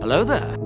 Hello there.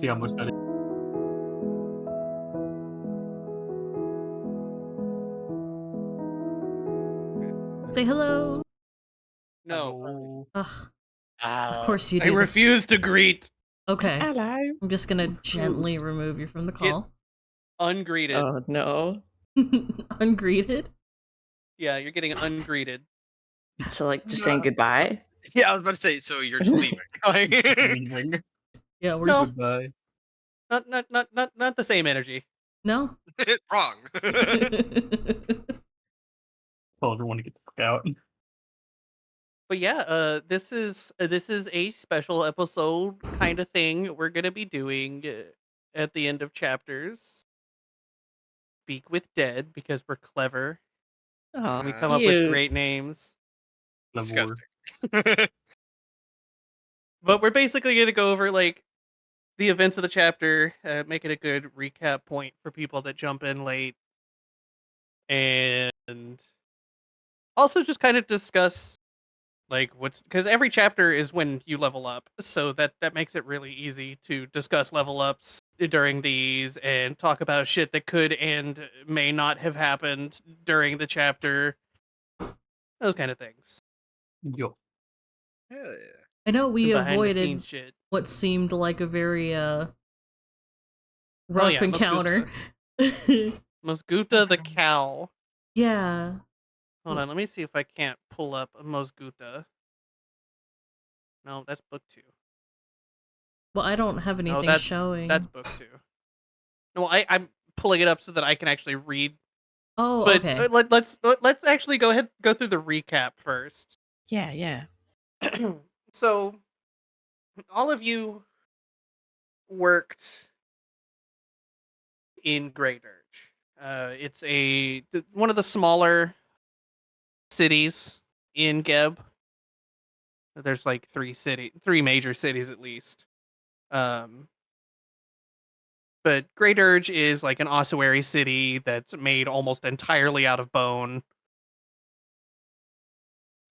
See how much that is. Say hello. No. Hello. Ugh. Of course you I do. refuse to greet. Okay. Hello. I'm just gonna gently remove you from the call. Ungreeted. Oh no. Ungreeted? Yeah, you're getting ungreeted. So like just saying goodbye? Yeah, I was about to say, so you're just leaving. Like, Leaving. Yeah, we're No. Goodbye. Not the same energy. No? wrong. Tell everyone to get the fuck out. But yeah, this is a special episode kind of thing we're gonna be doing at the end of chapters. Speak with dead because we're clever. Oh, And we come up with cute. great names. Level Disgusting. But we're basically gonna go over like the events of the chapter, make it a good recap point for people that jump in late, and also just kind of discuss like what's because every chapter is when you level up, so that makes it really easy to discuss level ups during these and talk about shit that could and may not have happened during the chapter, those kind of things. Yo. Hell yeah. I know we Some behind the avoided scenes shit. what seemed like a very rough yeah, encounter. Mosguta the cow. Yeah. Hold on, let me see if I can't pull up Mosguta. No, that's book 2. Well, I don't have anything that's showing. That's book 2. No, I'm pulling it up so that I can actually read. Oh, But okay. let's actually go through the recap first. Yeah. So, all of you worked in Great Urge. It's one of the smaller cities in Geb. There's like 3 major cities at least. But Great Urge is like an ossuary city that's made almost entirely out of bone.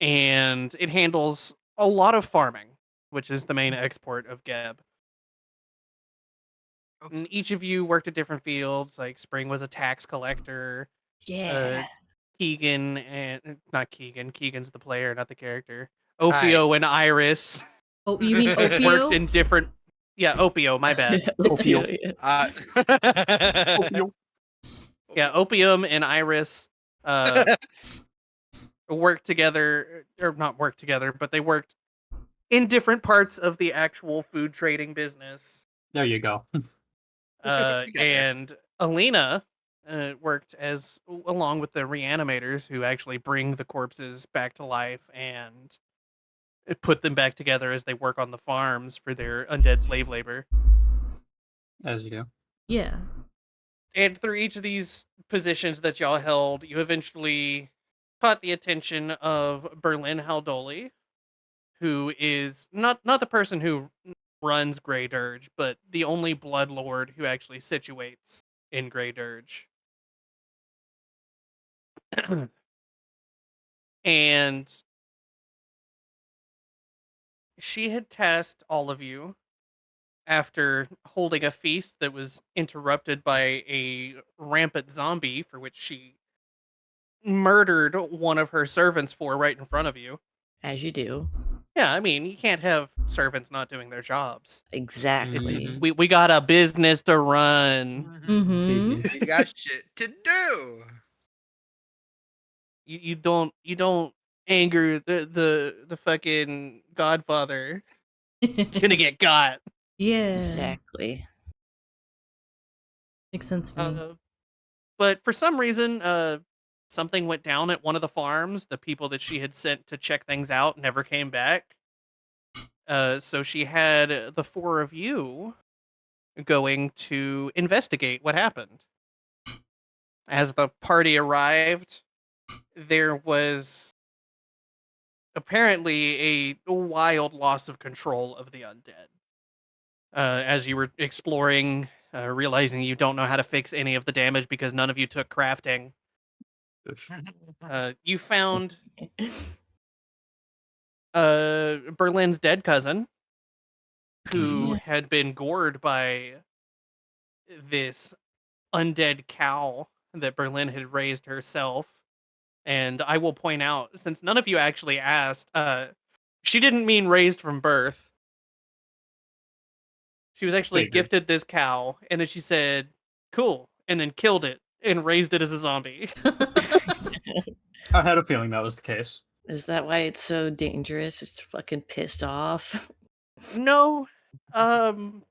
And it handles a lot of farming, which is the main export of Geb. And each of you worked at different fields. Like Spring was a tax collector. Yeah. Keegan and not Keegan. Keegan's the player, not the character. Ophio and Iris. Oh, you mean Ophio? Worked in different. Yeah, Ophio. My bad. Ophio. Ophio. Yeah, Opium and Iris worked together, or not worked together, but they worked in different parts of the actual food trading business. There you go. And Alina worked along with the reanimators who actually bring the corpses back to life and put them back together as they work on the farms for their undead slave labor. As you do. Yeah. And through each of these positions that y'all held, you eventually caught the attention of Berlin Haldoli, who is not the person who runs Grey Dirge, but the only Blood Lord who actually situates in Grey Dirge. And she had tasked all of you, after holding a feast that was interrupted by a rampant zombie for which she murdered one of her servants for right in front of you. As you do. Yeah, I mean, you can't have servants not doing their jobs. Exactly. We got a business to run. Mm-hmm. You got shit to do. You don't anger the fucking Godfather. You're gonna get got. Yeah. Exactly. Makes sense to me. But for some reason, something went down at one of the farms. The people that she had sent to check things out never came back. So she had the 4 of you going to investigate what happened. As the party arrived, there was apparently a wild loss of control of the undead. As you were exploring, realizing you don't know how to fix any of the damage because none of you took crafting, you found Berlin's dead cousin, who Yeah. had been gored by this undead cow that Berlin had raised herself. And I will point out, since none of you actually asked, she didn't mean raised from birth. She was actually Figured. gifted this cow, and then she said, "Cool," and then killed it and raised it as a zombie. I had a feeling that was the case. Is that why it's so dangerous? It's fucking pissed off. No, um,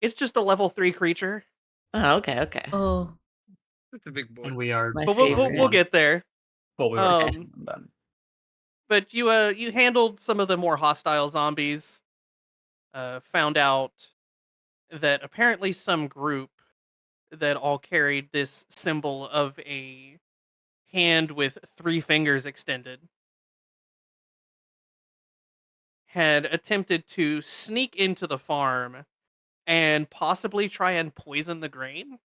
it's just a level 3 creature, Oh, okay. Oh, It's a big boy. And we are My but favorite. we'll get there. But we were Um, done. But you handled some of the more hostile zombies. Found out that apparently some group that all carried this symbol of a hand with 3 fingers extended had attempted to sneak into the farm and possibly try and poison the grain.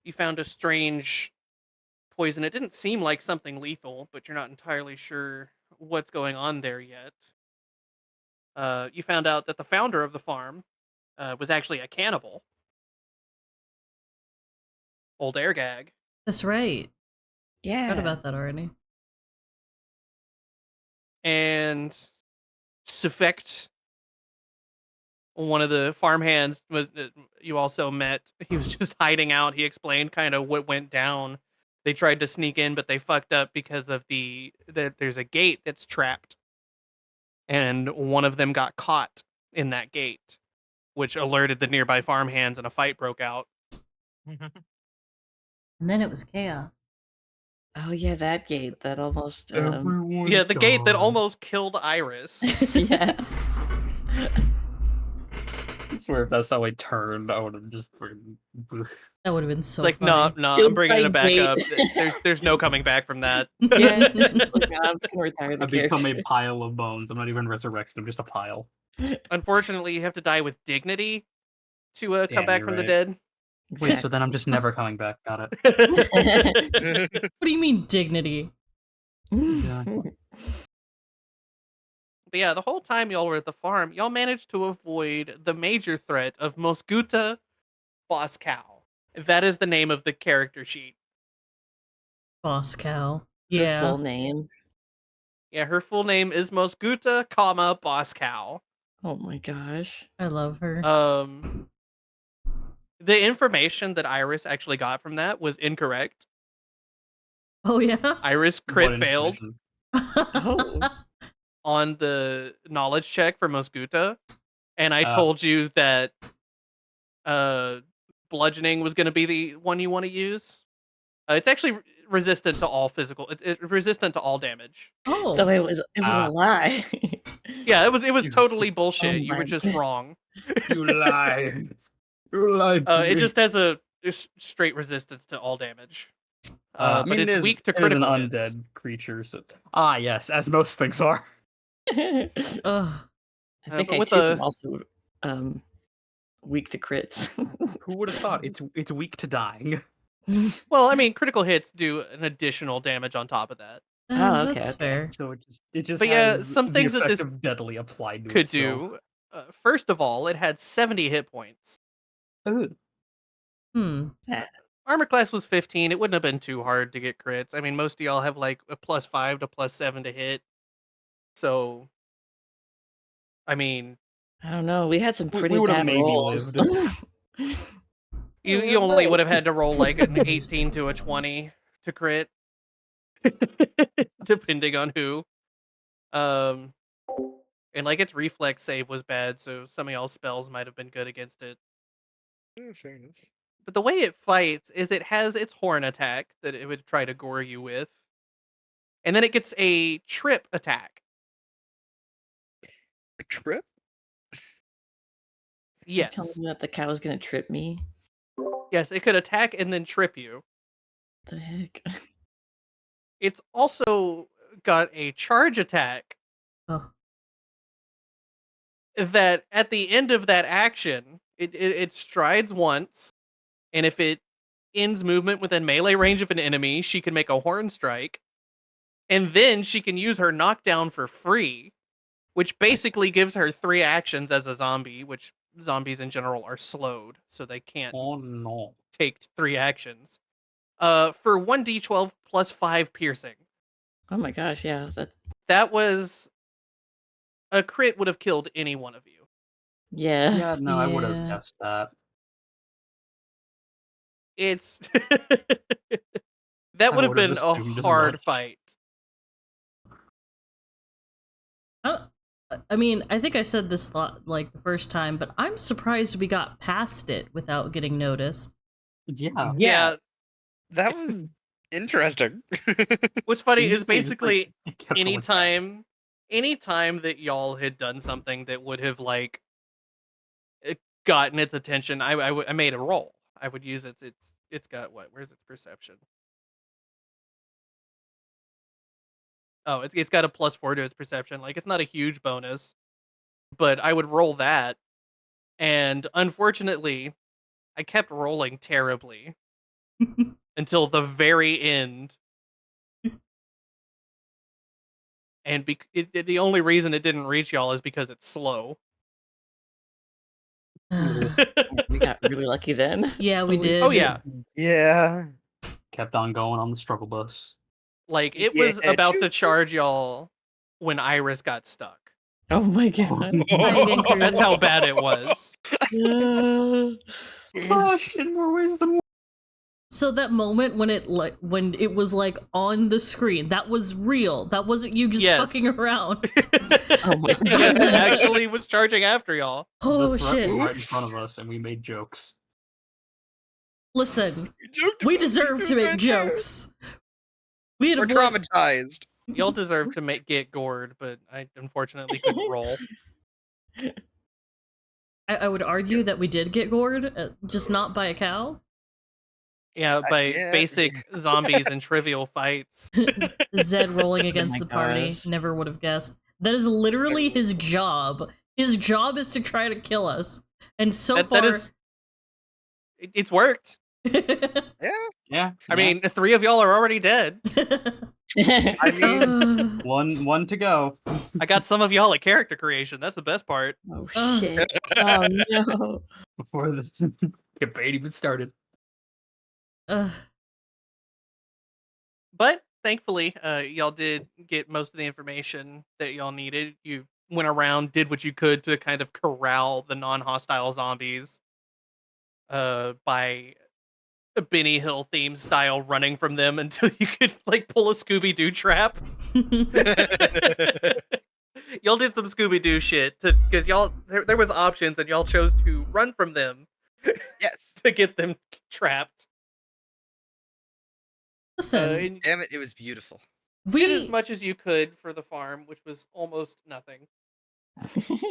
You found a strange poison. It didn't seem like something lethal, but you're not entirely sure what's going on there yet. You found out that the founder of the farm was actually a cannibal. Old Airgag. that's right. Yeah. Forgot about that already. And Suffect, one of the farmhands was you also met. He was just hiding out. He explained kind of what went down. They tried to sneak in, but they fucked up because of there's a gate that's trapped. And one of them got caught in that gate, which alerted the nearby farmhands, and a fight broke out. And then it was chaos. Oh yeah, that gate that almost. Everyone Yeah, the gate that died. almost killed Iris. Yeah. I swear if that's how I turned, I would have just freaking. That would have been so It's like, funny. no, I'm Killed bringing by it back gate. up. There's no coming back from that. Yeah. Like, no, I'm just gonna retire the I become character. a pile of bones. I'm not even resurrected. I'm just a pile. Unfortunately, you have to die with dignity to come Damn, back you're from the right. dead. Wait, so then I'm just never coming back. Got it. Exactly. What do you mean dignity? But yeah, the whole time y'all were at the farm, y'all managed to avoid the major threat of Mosguta Boss Cow. That is the name of the character sheet. Boss cow. Her Yeah. full name. Yeah, her full name is Mosguta, Boss Cow. Oh my gosh. I love her. The information that Iris actually got from that was incorrect. Oh yeah. Iris What crit failed information? Oh. on the knowledge check for Mosguta, and I Ah. told you that bludgeoning was going to be the one you want to use. It's actually resistant to all physical. It's resistant to all damage. Oh. So it was Ah. a lie. Yeah, it was You- totally bullshit. Oh You were my just God. wrong. You lied. You lied to It me. just has a straight resistance to all damage. I But mean, it's weak to it is critical an hits. undead creature. So yes, as most things are. I Ugh. think but I with too am a- also weak to crits. Who would have thought? It's weak to dying. Well, I mean, critical hits do an additional damage on top of that. Oh, okay, That's okay. fair. So it just But yeah, has some the things that effect this of deadly applied to could itself. do. First of all, it had 70 hit points. Ugh. Hmm. Armor class was 15. It wouldn't have been too hard to get crits. I mean, most of y'all have like a +5 to +7 to hit. So, I mean, I don't know. We had some We pretty would've bad maybe rolls. lived. you only would have had to roll like an 18 to a 20 to crit, depending on who. And like its reflex save was bad, so some of y'all's spells might have been good against it. Yeah, fair enough. But the way it fights is it has its horn attack that it would try to gore you with. And then it gets a trip attack. A trip? You're telling Yes. me that the cow's gonna trip me? Yes, it could attack and then trip you. The heck? It's also got a charge attack Oh. that at the end of that action, it strides once, and if it ends movement within melee range of an enemy, she can make a horn strike, and then she can use her knockdown for free. which basically gives her 3 actions as a zombie, which zombies in general are slowed, so they can't Oh no. take 3 actions. For 1d12 plus 5 piercing. Oh my gosh, yeah, that's That was a crit would have killed any one of you. yeah. Yeah, no, I would have Yeah. guessed that. It's that I would have would have been a assumed as hard much. fight. I mean, I think I said this like the first time, but I'm surprised we got past it without getting noticed. Yeah. Yeah. That was interesting. What's funny You is just say, just, like, basically kept going back. anytime that y'all had done something that would have like gotten its attention, I made a roll. I would use it's got what? Where's its perception? Oh, it's got a +4 to its perception. Like it's not a huge bonus, but I would roll that, and unfortunately, I kept rolling terribly until the very end. And the only reason it didn't reach y'all is because it's slow. We got really lucky then. Yeah, we Holy did. Oh shit. yeah, Yeah. Kept on going on the struggle bus. like it Yeah, was about to choo-choo. charge y'all when Iris got stuck. Oh my god. Hi again, Cruz. That's how bad it was. Gosh, and more ways than one. So that moment when it was like on the screen, that was real. That wasn't you just Yes. fucking around. Oh my Yes, it god. actually was charging after y'all. Oh The threat shit. was right in Oops. front of us, and we made jokes. Listen, You joked we about it. deserve It to was make right there. jokes. We had We're avoid- traumatized. Y'all deserve to get gored, but I unfortunately couldn't roll. I would argue that we did get gored, just not by a cow. Yeah, by yeah. basic zombies and trivial fights. Zed rolling against my the party. gosh. Never would have guessed. That is literally his job. His job is to try to kill us. And so That far, is, it's worked. Yeah. Yeah. I mean, 3 of y'all are already dead. I mean, one to go. I got some of y'all at character creation. That's the best part. Oh shit. Oh no. Before the campaign even started. But thankfully, y'all did get most of the information that y'all needed. You went around, did what you could to kind of corral the non-hostile zombies by a Benny Hill theme style, running from them until you could like pull a Scooby-Doo trap. Y'all did some Scooby-Doo shit because y'all there was options and y'all chose to run from them yes. to get them trapped. Listen, And Damn it, it was beautiful. did as we much as you could for the farm, which was almost nothing.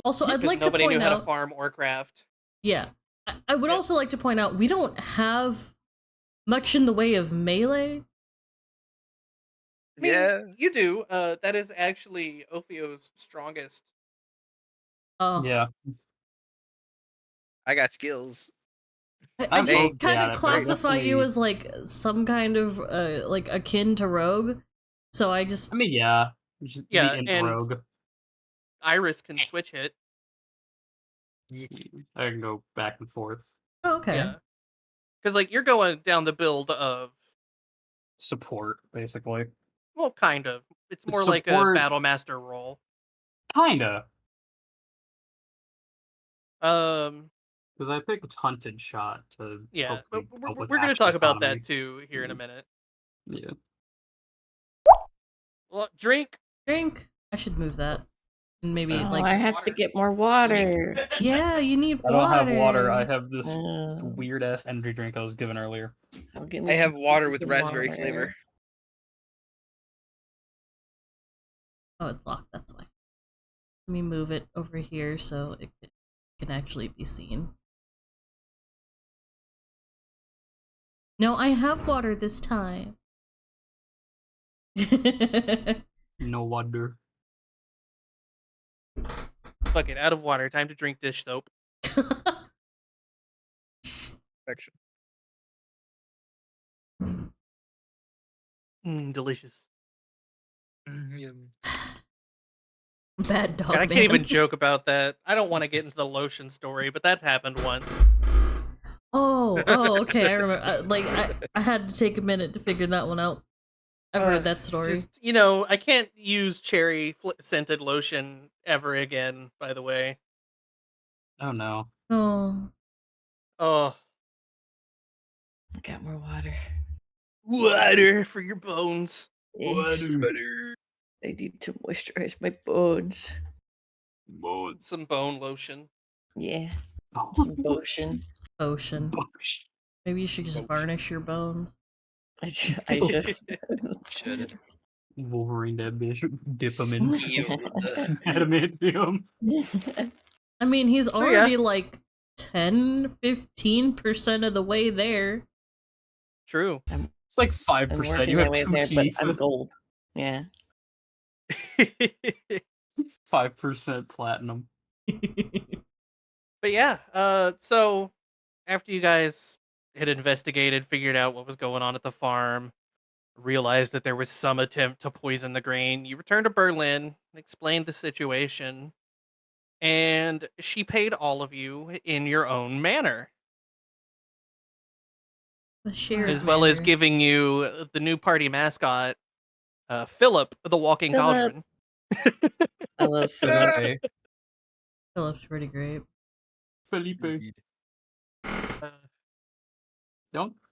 also I'd Because like to nobody knew point how to out. farm or craft. Yeah, I would Yeah. also like to point out we don't have much in the way of melee. I mean, Yeah. you do. That is actually Ophio's strongest. Oh, Yeah. I got skills. I I'm just okay kind at of it, but I classify you definitely- as like some kind of like akin to rogue. So I just I mean, yeah. Just Yeah, the int and- rogue. Iris can switch hit. I can go back and forth. oh, okay. Yeah. Because, like, you're going down the build of, Support, basically. well, kind of. It's more like a Support- Battle Master role. Kinda. Um, Because I picked Hunted Shot to yeah, but hopefully help with we're going to actual talk about economy. that too here in a minute. Yeah. Well, drink. Drink. I should move that. And maybe Oh, like I have to get more water. yeah, you need I water. don't have water. I have this Oh, weird ass energy drink I was given earlier. I'll give me I have some water with fucking raspberry water. flavor. Oh, it's locked. That's why. Let me move it over here so it can actually be seen. No, I have water this time. No wonder. Fuck it, out of water. Time to drink dish soap. Perfection. Delicious. Yum. Bad dog. And I can't man. even joke about that. I don't want to get into the lotion story, but that's happened once. Oh, okay. I remember. I had to take a minute to figure that one out. I've heard that story. Just, I can't use cherry scented lotion ever again, by the way. Oh no. Oh, Oh, I got more water. water for your bones. Butter. I need to moisturize my bones. Some bone lotion. Yeah, some lotion. ocean. Maybe you should just Ocean. varnish your bones. I should. Should Wolverine that bitch. Dip him in healed. adamantium. I mean, he's yeah. already like 10-15% of the way there. True. It's like I'm 5%. working You my have way 2 there, but teeth. I'm gold. Yeah. 5% platinum. But yeah, so after you guys had investigated, figured out what was going on at the farm, realized that there was some attempt to poison the grain, you returned to Berlin, explained the situation, and she paid all of you in your own manner, The shared as well as manner. giving you the new party mascot, Philip, the walking Philip. cauldron. I love Philip. Felipe. Philip's pretty great. Felipe. Indeed.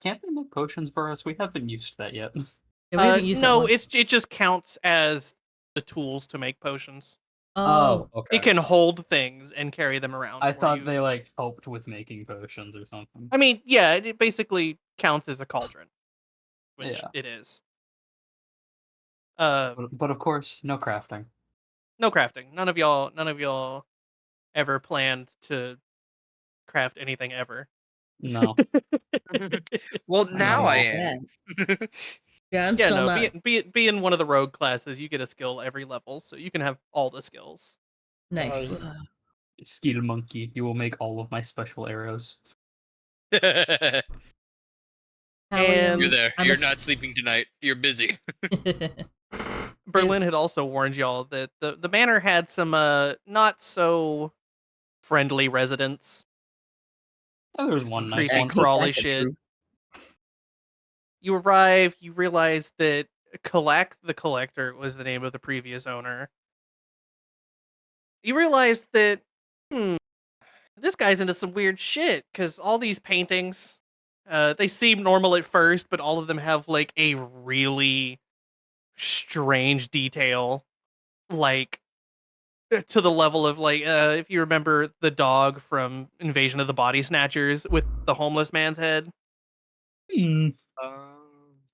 Can't they make potions for us? We haven't used that yet. Yeah, we haven't used that No, one. it just counts as the tools to make potions. Oh, okay. It can hold things and carry them around. I for thought you. they like helped with making potions or something. I mean, yeah, it basically counts as a cauldron, which Yeah. it is. But of course, no crafting. No crafting. None of y'all ever planned to craft anything ever. No. Well, now I Yeah. am. yeah, I'm Yeah, still no. not. Be in one of the rogue classes. You get a skill every level, so you can have all the skills. Nice. Skill monkey, you will make all of my special arrows. You're And there. I'm You're a not s- sleeping tonight. You're busy. Berlin had also warned y'all that the manor had some not so friendly residents. Oh, there's Some one nice creepy one. crawly That's the shit. truth. You arrive, you realize that Kalak the Collector was the name of the previous owner. You realize that this guy's into some weird shit, because all these paintings, they seem normal at first, but all of them have like a really strange detail, like to the level of like if you remember the dog from Invasion of the Body Snatchers with the homeless man's head. Hmm.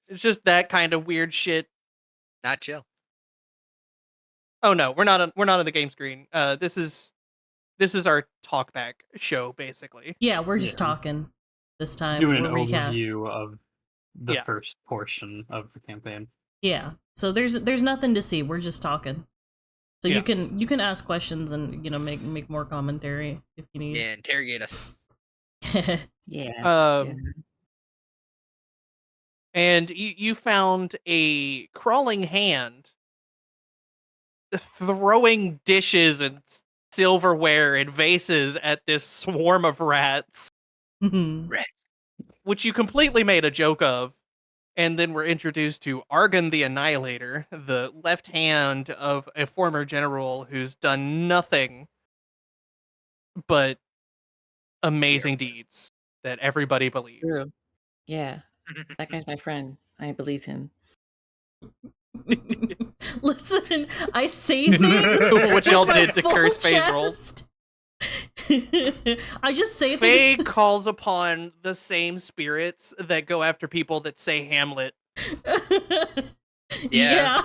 It's just that kind of weird shit. Not chill. Oh no, we're not on the game screen. This is our talkback show basically. yeah, we're just Yeah. talking this time. Doing We'll an recap. overview of the Yeah. first portion of the campaign. Yeah. So there's nothing to see. We're just talking. So Yeah. you can ask questions and make more commentary if you need. Yeah, interrogate us. Yeah. And you found a crawling hand throwing dishes and silverware and vases at this swarm of rats, which you completely made a joke of. And then we're introduced to Argon the Annihilator, the left hand of a former general who's done nothing but amazing deeds that everybody believes. True. Yeah. That guy's my friend. I believe him. Listen, I say things. What y'all with my did to full curse Faye's roll. chest. I just say Faye things. calls upon the same spirits that go after people that say Hamlet. Yeah.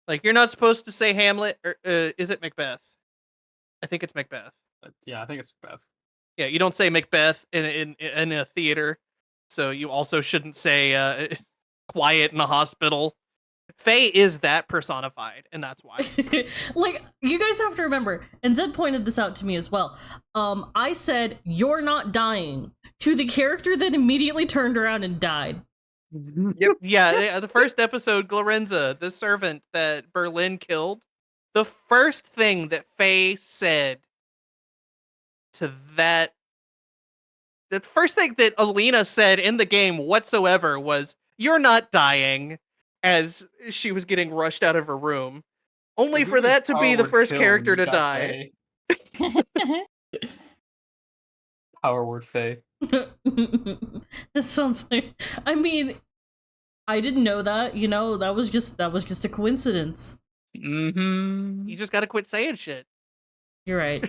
Like, you're not supposed to say Hamlet, or is it Macbeth? I think it's Macbeth. But yeah, I think it's Beth. Yeah, you don't say Macbeth in a theater, so you also shouldn't say quiet in a hospital. Faye is that personified, and that's why. Like, you guys have to remember, and Zed pointed this out to me as well. I said, "You're not dying," to the character that immediately turned around and died. Yeah, the first episode, Glorenza, the servant that Berlin killed, the first thing that Faye said to that, the first thing that Alina said in the game whatsoever was, "You're not dying," as she was getting rushed out of her room. Only Who for needs that to be power the word first kill when character you to got die. Faye? Power word Faye. That sounds like. I mean, I didn't know that. You know, that was just a coincidence. Mm-hmm. You just gotta quit saying shit. You're right.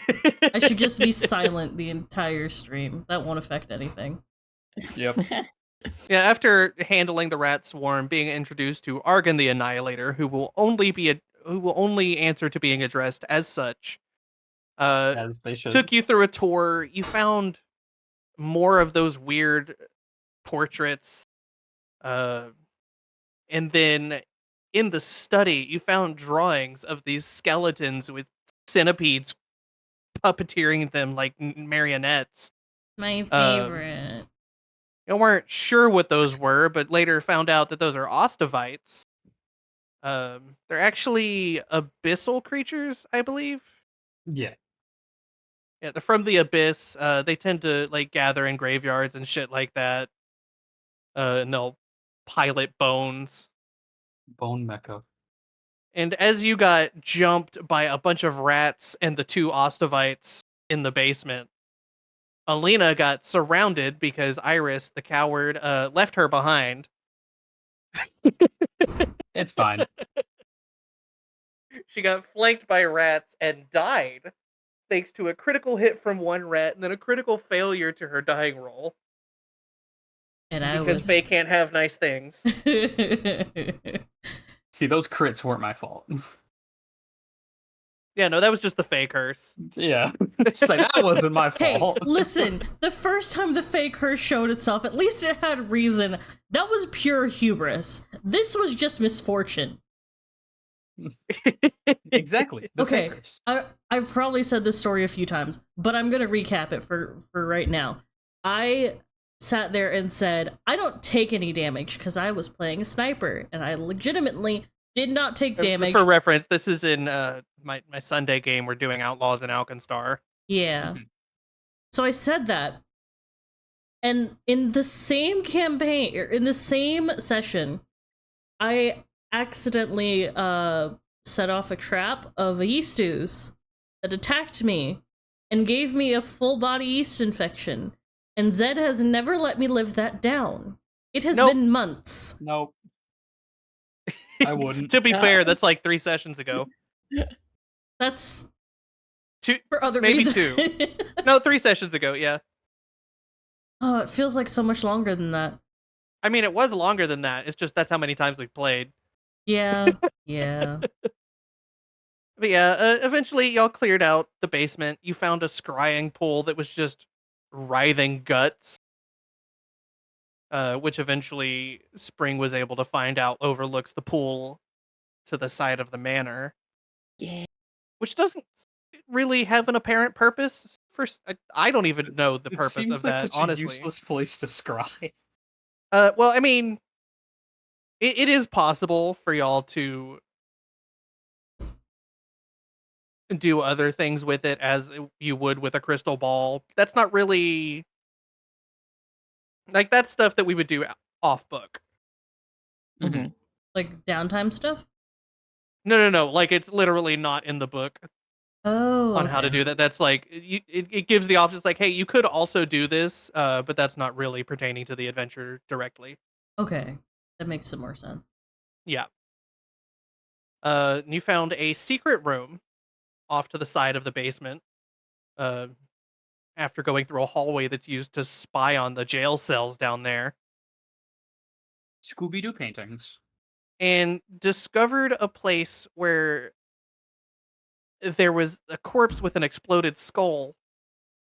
I should just be silent the entire stream. That won't affect anything. Yep. Yeah, after handling the rat swarm, being introduced to Argon the Annihilator, who will only answer to being addressed as such. As they should. Took you through a tour. You found more of those weird portraits. And then in the study, you found drawings of these skeletons with centipedes puppeteering them like marionettes. My favorite. You weren't sure what those were, but later found out that those are ostovites. They're actually abyssal creatures, I believe. Yeah. Yeah, they're from the abyss. They tend to like gather in graveyards and shit like that. And they'll pilot bones. Bone mecha. And as you got jumped by a bunch of rats and the two ostovites in the basement, Alina got surrounded because Iris, the coward, left her behind. It's fine. She got flanked by rats and died, thanks to a critical hit from one rat and then a critical failure to her dying roll. And Because Faye can't have nice things. See, those crits weren't my fault. Yeah, no, that was just the Faye curse. Yeah. Just like, that wasn't my Hey, fault. listen, the first time the fake curse showed itself, at least it had reason. That was pure hubris. This was just misfortune. Exactly. The Okay, fakers. I've probably said this story a few times, but I'm gonna recap it for right now. I sat there and said, I don't take any damage because I was playing a sniper, and I legitimately did not take damage. For reference, this is in my Sunday game. We're doing Outlaws in Alkenstar. Yeah. Mhm. So I said that. And in the same campaign, or in the same session, I accidentally set off a trap of a yeast ooze that attacked me and gave me a full body yeast infection. And Zed has never let me live that down. It has Nope. been months. Nope. I wouldn't. To be fair, that's like 3 sessions ago. That's Two, for other maybe reasons. 2. No, 3 sessions ago, yeah. Oh, it feels like so much longer than that. I mean, it was longer than that. It's just that's how many times we've played. Yeah, yeah. But yeah, eventually y'all cleared out the basement. You found a scrying pool that was just writhing guts. Which eventually Spring was able to find out overlooks the pool to the side of the manor. Yeah. Which doesn't really have an apparent purpose. I don't even know the It purpose seems of like that, such honestly. a useless place to scry. Well, I mean, it is possible for y'all to do other things with it as you would with a crystal ball. That's not really like that's stuff that we would do off book. Mhm. Like downtime stuff? No. Like it's literally not in the book Oh, on how to do that. That's like it gives the options like, hey, you could also do this, but that's not really pertaining to the adventure directly. Okay, that makes some more sense. Yeah. You found a secret room off to the side of the basement. After going through a hallway that's used to spy on the jail cells down there, Scooby-Doo paintings. and discovered a place where there was a corpse with an exploded skull,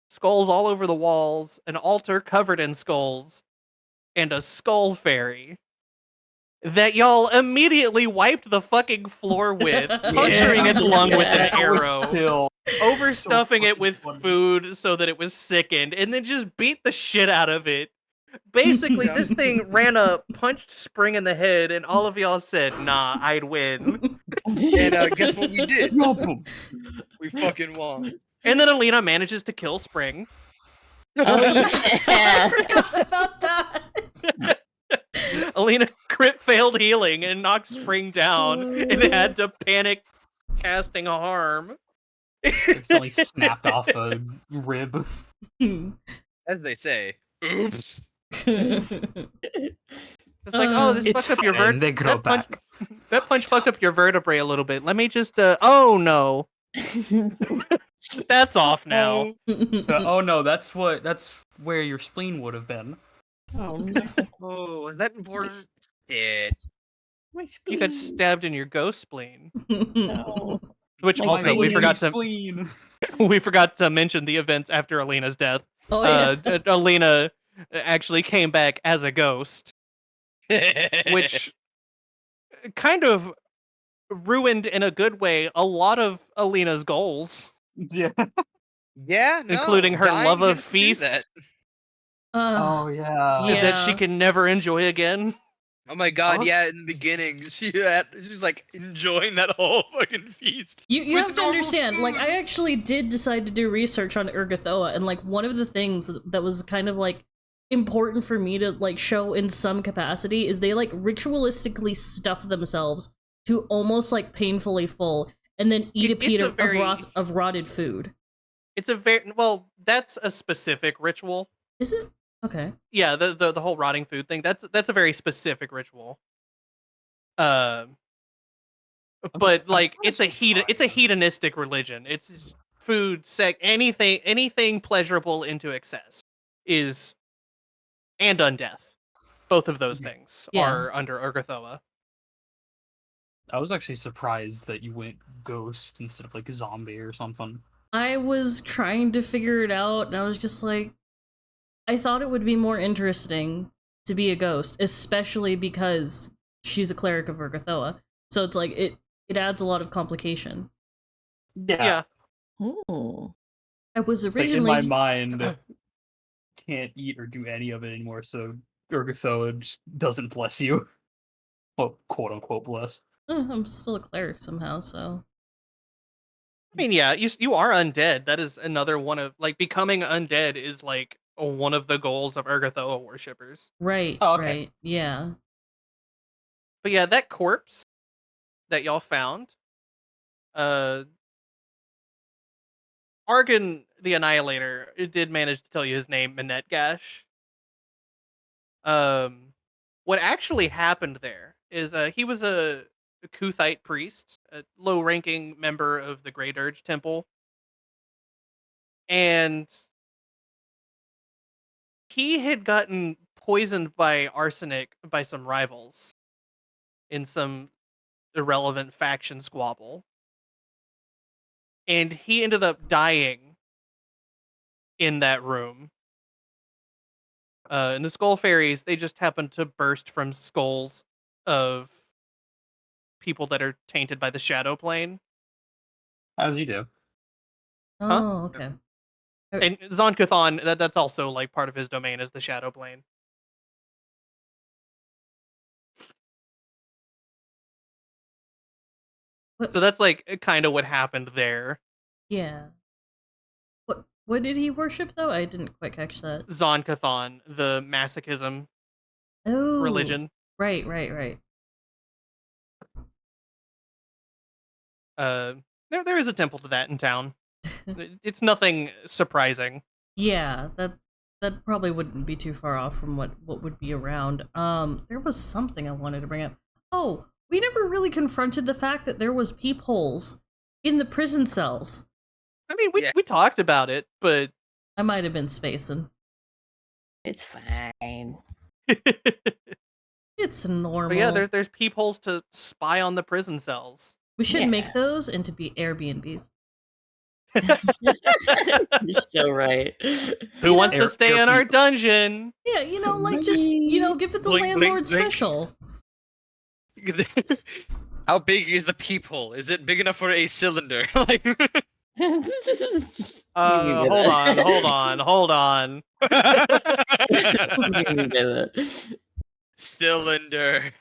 skulls all over the walls, an altar covered in skulls, and a skull fairy that y'all immediately wiped the fucking floor with, puncturing its lung with an That was arrow, still overstuffing it fucking with funny. food so that it was sickened, and then just beat the shit out of it Basically, this thing ran up, punched Spring in the head, and all of y'all said, "Nah, I'd win." And guess what we did? Boom. We fucking won. And then Alina manages to kill Spring. Oh I yeah. forgot about that. Alina crit failed healing and knocked Spring down, and had to panic casting harm. Accidentally snapped off a rib. As they say, oops. It's like, oh, this It's fucked up your fine, they grow back. That punch fucked up your vertebrae a little bit. Let me just, oh no. That's off now. Oh no, that's where your spleen would have been. Oh no. Oh, is that important? Yeah. My You got spleen. stabbed in your ghost spleen. No. Which My also we spleen. forgot to mention the events after Alina's death. Oh yeah. Alina actually came back as a ghost, which kind of ruined in a good way a lot of Alina's goals, Yeah. yeah, no, including her dying love of gets to do feasts that. Oh yeah. Yeah. that she can never enjoy again. Oh my god, was- yeah, in the beginning, she was like enjoying that whole fucking feast. You with have to normal understand, like, food. I actually did decide to do research on Urgathoa, and, like, one of the things that was kind of, like, important for me to, like, show in some capacity is they, like, ritualistically stuff themselves to almost, like, painfully full, and then eat a It's piece a very- of rotted food. It's a very that's a specific ritual. Is it? Okay. Yeah, the whole rotting food thing. That's a very specific ritual. But like it's a hedonistic religion. It's food, sex, anything pleasurable into excess is, and undeath. Both of those things Yeah. are under Urgathoa. I was actually surprised that you went ghost instead of like zombie or something. I was trying to figure it out, and I was just like, I thought it would be more interesting to be a ghost, especially because she's a cleric of Urgathoa. So it's like it adds a lot of complication. Yeah. Oh. I was It's like in originally my mind, can't eat or do any of it anymore, so Urgathoa just doesn't bless you. Well, quote unquote bless. I'm still a cleric somehow, so I mean, yeah, you are undead. That is another one of, like, becoming undead is like one of the goals of Urgathoa worshippers. right, Oh, okay. right, yeah. But yeah, that corpse that y'all found, Argon the Annihilator did manage to tell you his name, Minette Gash. What actually happened there is he was a Kuthite priest, a low-ranking member of the Great Urge Temple, and he had gotten poisoned by arsenic by some rivals in some irrelevant faction squabble. And he ended up dying in that room. And the skull fairies, they just happened to burst from skulls of people that are tainted by the shadow plane. As you do. Oh, okay. And Zon-Kuthon, that's also like part of his domain is the shadow plane. What- So that's like kind of what happened there. Yeah. What did he worship though? I didn't quite catch that. Zon-Kuthon, the masochism Oh, religion. Right. There is a temple to that in town. It's nothing surprising. Yeah, that probably wouldn't be too far off from what would be around. There was something I wanted to bring up. Oh, we never really confronted the fact that there was peepholes in the prison cells. I mean, Yeah. we talked about it, but I might have been spacing. It's fine. It's normal. but yeah, there's peepholes to spy on the prison cells. We should Yeah. make those into Airbnbs. You're so right. Who wants to Air- stay air in our peep. dungeon? Yeah, like just give it the Blink, blink, landlord blink. special. How big is the peephole? Is it big enough for a cylinder? Like, Hold on. Cylinder.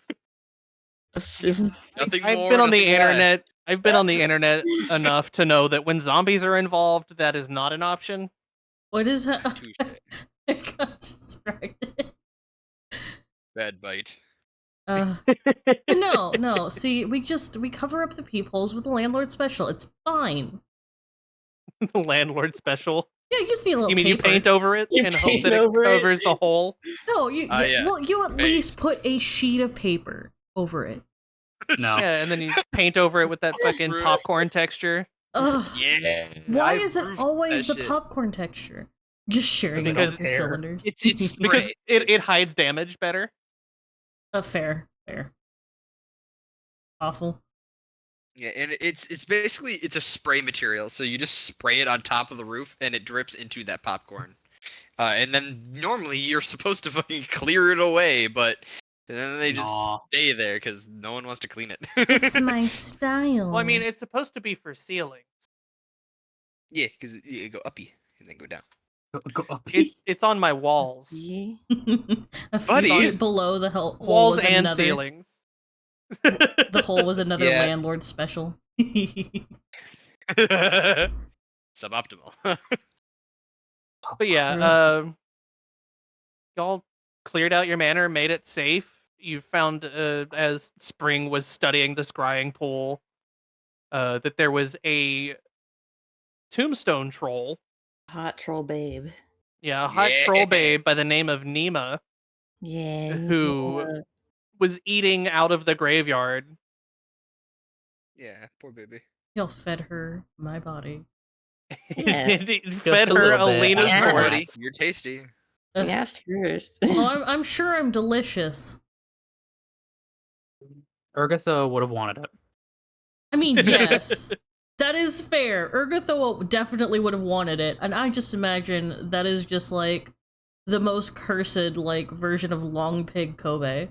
Nothing I've more, been on the nothing less. internet. I've been on the internet enough to know that when zombies are involved, that is not an option. What is that? Touche. I got distracted. Bad bite. No. See, we cover up the peepholes with the landlord special. It's fine. The landlord special. Yeah, you just need a little You mean paper. you paint over it You and hope paint that it over it? covers the hole? No, Yeah. well, you at least put a sheet of paper over it. No. Yeah, and then you paint over it with that fucking Roof. popcorn texture. Ugh. Yeah. Why I is it roofed always that the shit. popcorn texture? Just sharing it Because with your hair. cylinders. It's Because spray. it hides damage better. Fair. Awful. Yeah, and it's basically it's a spray material, so you just spray it on top of the roof, and it drips into that popcorn. And then normally you're supposed to fucking clear it away, but then they just Aw. stay there because no one wants to clean it. It's my style. Well, I mean, it's supposed to be for ceilings. Yeah, because you go uppy and then go down. Go up. It's on my walls. Yeah. a few Buddy. feet below the hole Walls was and another. ceilings. The hole was another Yeah. landlord special. Suboptimal. But yeah, y'all cleared out your manor, made it safe. You found, as Spring was studying the scrying pool, that there was a tombstone troll. Hot troll babe. Yeah, a hot troll babe by the name of Nima Yeah. Who- was eating out of the graveyard. Yeah, poor baby. Y'all fed her my body. Yeah. It fed a her little bit. Alina's Yeah. corpse. Buddy, you're tasty. He asked first. Well, I'm sure I'm delicious. Urgatha would have wanted it. I mean, yes, that is fair. Urgatha definitely would have wanted it, and I just imagine that is just like the most cursed like version of Long Pig Kobe.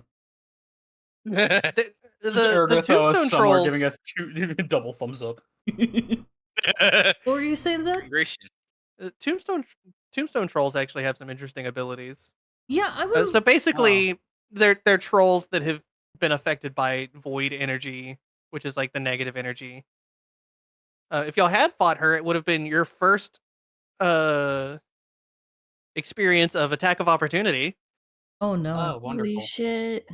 The Urgatha tombstone somewhere trolls. giving us double thumbs up. What were you saying, Zed? Migration. Tombstone trolls actually have some interesting abilities. Yeah, I was. So basically, they're trolls that have been affected by void energy, which is like the negative energy. If y'all had fought her, it would have been your first experience of attack of opportunity. Oh no! Oh, wonderful. Holy shit.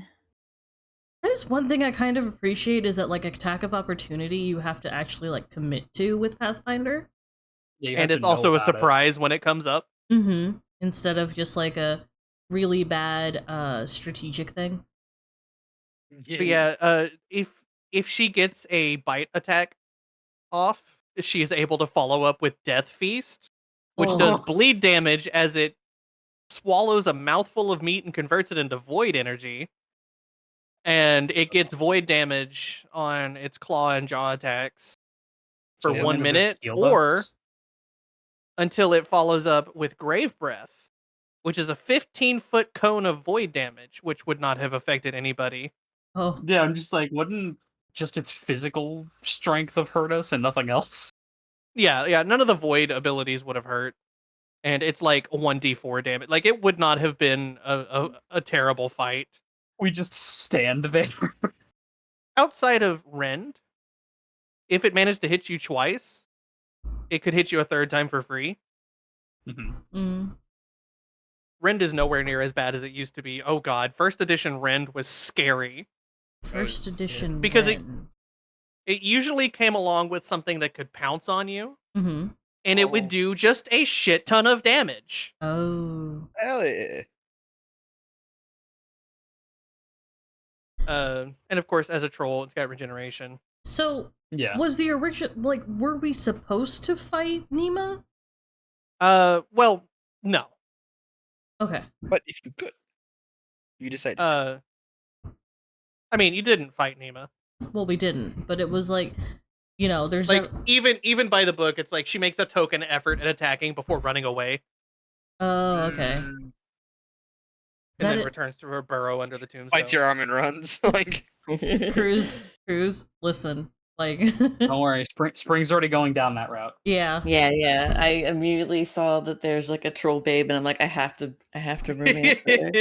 That is one thing I kind of appreciate is that like attack of opportunity you have to actually like commit to with Pathfinder. Yeah, you have And to it's know also a about it. surprise when it comes up. Mm-hmm. Instead of just like a really bad strategic thing. But yeah, if she gets a bite attack off, she is able to follow up with Death Feast, which does Oh. bleed damage as it swallows a mouthful of meat and converts it into void energy. And it gets void damage on its claw and jaw attacks for So 1 one of his minute, heal or buffs? until it follows up with Grave Breath, which is a 15-foot cone of void damage, which would not have affected anybody. Oh. Yeah, I'm just like, wouldn't just its physical strength have hurt us and nothing else? Yeah, none of the void abilities would have hurt. And it's like 1d4 damage. Like, it would not have been a terrible fight. We just stand there. Outside of Rend, if it managed to hit you twice, it could hit you a third time for free. Mhm. Mm. Rend is nowhere near as bad as it used to be. Oh god, first edition Rend was scary. First edition. Because it usually came along with something that could pounce on you, Mm-hmm. and it would do just a shit ton of damage. Oh. Hell yeah. And of course, as a troll, it's got regeneration. So Yeah. was the original like were we supposed to fight Nima? Well, no. Okay. But if you could, you decided. I mean, you didn't fight Nima. Well, we didn't, but it was like, you know, there's Like, even by the book, it's like she makes a token effort at attacking before running away, Oh, okay. Mm, and that then it? returns to her burrow under the tombstone. bites your arm and runs. Like Cruz, listen. Like, Don't worry, spring's already going down that route. yeah. Yeah. I immediately saw that there's like a troll babe, and I'm like, I have to romance her.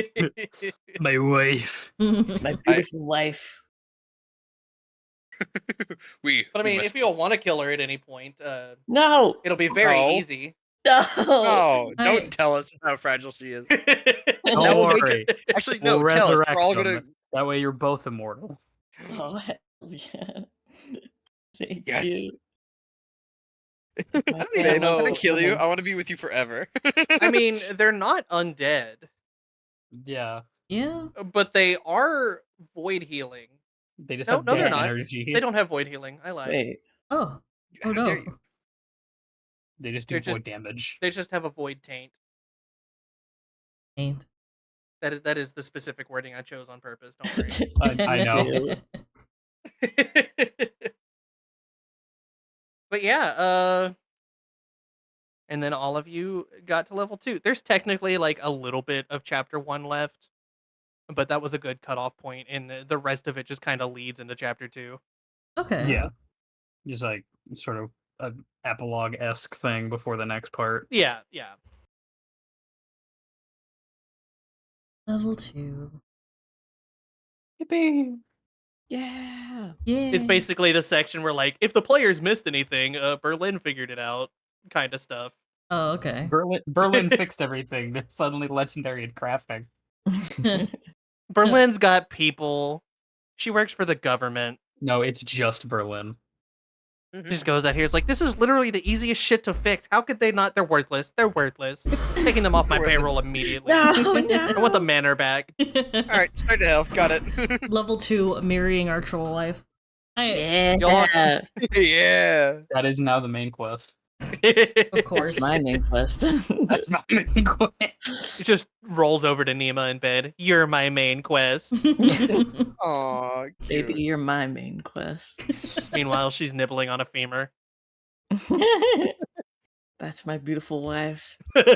My wife. My beautiful wife. We. But I we mean, must if you don't want to kill her at any point, No. it'll be very No. easy. No. Oh, I- don't tell us how fragile she is. That Don't will make worry. it. Actually, We'll no. Tell us. resurrect We're all them. gonna. That way you're both immortal. Oh, hell yeah. Thank Yes. you. I My don't even know. want to kill you. woman. I want to be with you forever. I mean, they're not undead, Yeah. Yeah. but they are void healing. They just No, have no, they're bad not. energy. They don't have void healing. I lied. Wait. Oh. How Oh dare no. you. They just do They're void just- damage. They just have a void taint. Ain't. That is the specific wording I chose on purpose. Don't worry. I know. Too. But yeah, and then all of you got to level 2. There's technically like a little bit of chapter 1 left, but that was a good cutoff point, and the rest of it just kind of leads into chapter 2. Okay. Yeah. Just like sort of an epilogue-esque thing before the next part. Yeah, yeah. Level 2. Yippee! Yeah. Yeah. It's basically the section where like if the players missed anything, Berlin figured it out, kind of stuff. Oh, okay. Berlin fixed everything. They're suddenly legendary at crafting. Berlin's got people. She works for the government. No, it's just Berlin. She just goes out here. It's like, this is literally the easiest shit to fix. How could they not? They're worthless. They're worthless. Taking them off my Worthless. payroll immediately. No, I want the no. manor back. All right, straight to hell. Got it. Level 2, mirroring our troll life. Yeah. Yeah. That is now the main quest. Of course. It's my main quest. That's my main quest. It just rolls over to Nima in bed. You're my main quest. Aw, Baby, cute. you're my main quest. Meanwhile, she's nibbling on a femur. That's my beautiful wife. With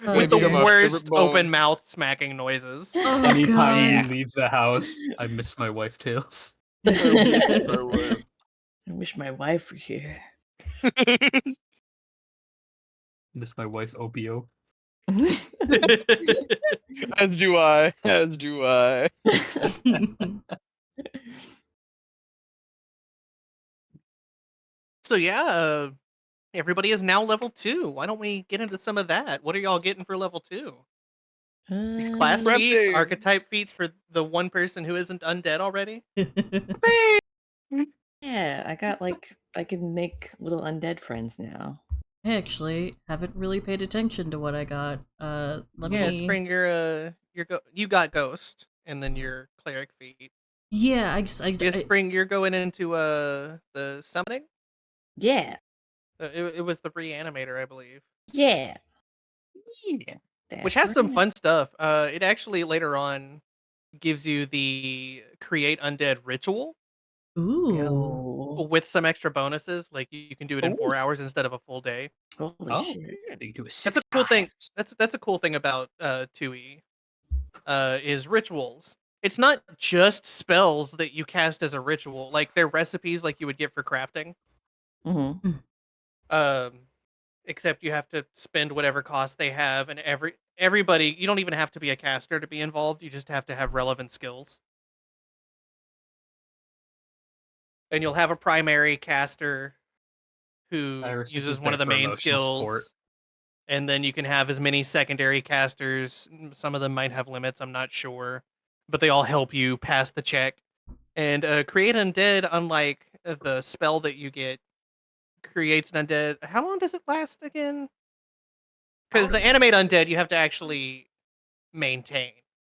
Oh, the dear. My worst favorite bone. open mouth smacking noises. Oh, Anytime God. you leave the house, I miss my wife Tails. I wish my wife were here. Miss my wife Ophio. As do I. As do I. So yeah, everybody is now level 2. Why don't we get into some of that? What are y'all getting for level 2? Class Prep feats, day. archetype feats for the one person who isn't undead already? Yeah, I got like I can make little undead friends now. I actually haven't really paid attention to what I got. Let Yeah, me. Spring, you got ghost, and then your cleric feat. Yeah, Yeah, Spring, you're going into the summoning. Yeah. It was the reanimator, I believe, Yeah. Yeah. which That's has some right. fun stuff. It actually later on gives you the create undead ritual Ooh. Yo. with some extra bonuses. Like you can do it in 4 Ooh. hours instead of a full day. Holy Oh, shit. yeah, they do it That's a cool thing. That's a cool thing about 2E. Is rituals. It's not just spells that you cast as a ritual. Like they're recipes like you would get for crafting. Mm-hmm. Except you have to spend whatever cost they have, and everybody. You don't even have to be a caster to be involved. You just have to have relevant skills. And you'll have a primary caster who Iris is uses just one of there the for main emotional skills. support. And then you can have as many secondary casters. Some of them might have limits, I'm not sure. But they all help you pass the check. And create undead, unlike the spell that you get, creates an undead. How long does it last again? Because the animate undead you have to actually maintain.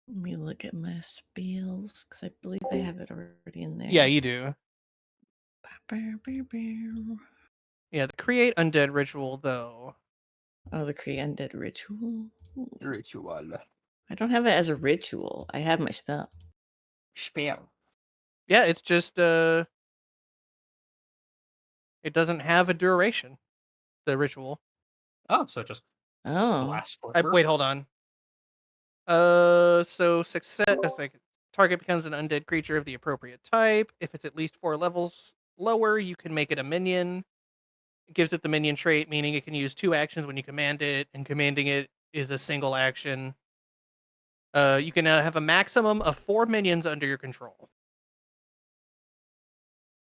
Let me look at my spells because I believe they have it already in there. Yeah, you do. Yeah, the create undead ritual though. Oh, the create undead ritual. Ooh. Ritual. I don't have it as a ritual. I have my spell. Spell. Yeah, it's just it doesn't have a duration. The ritual. Oh, so it just Oh. lasts forever. Wait, hold on. So success. Like target becomes an undead creature of the appropriate type. If it's at least 4 levels lower, you can make it a minion. It gives it the minion trait, meaning it can use 2 actions when you command it, and commanding it is a single action. You can have a maximum of 4 minions under your control.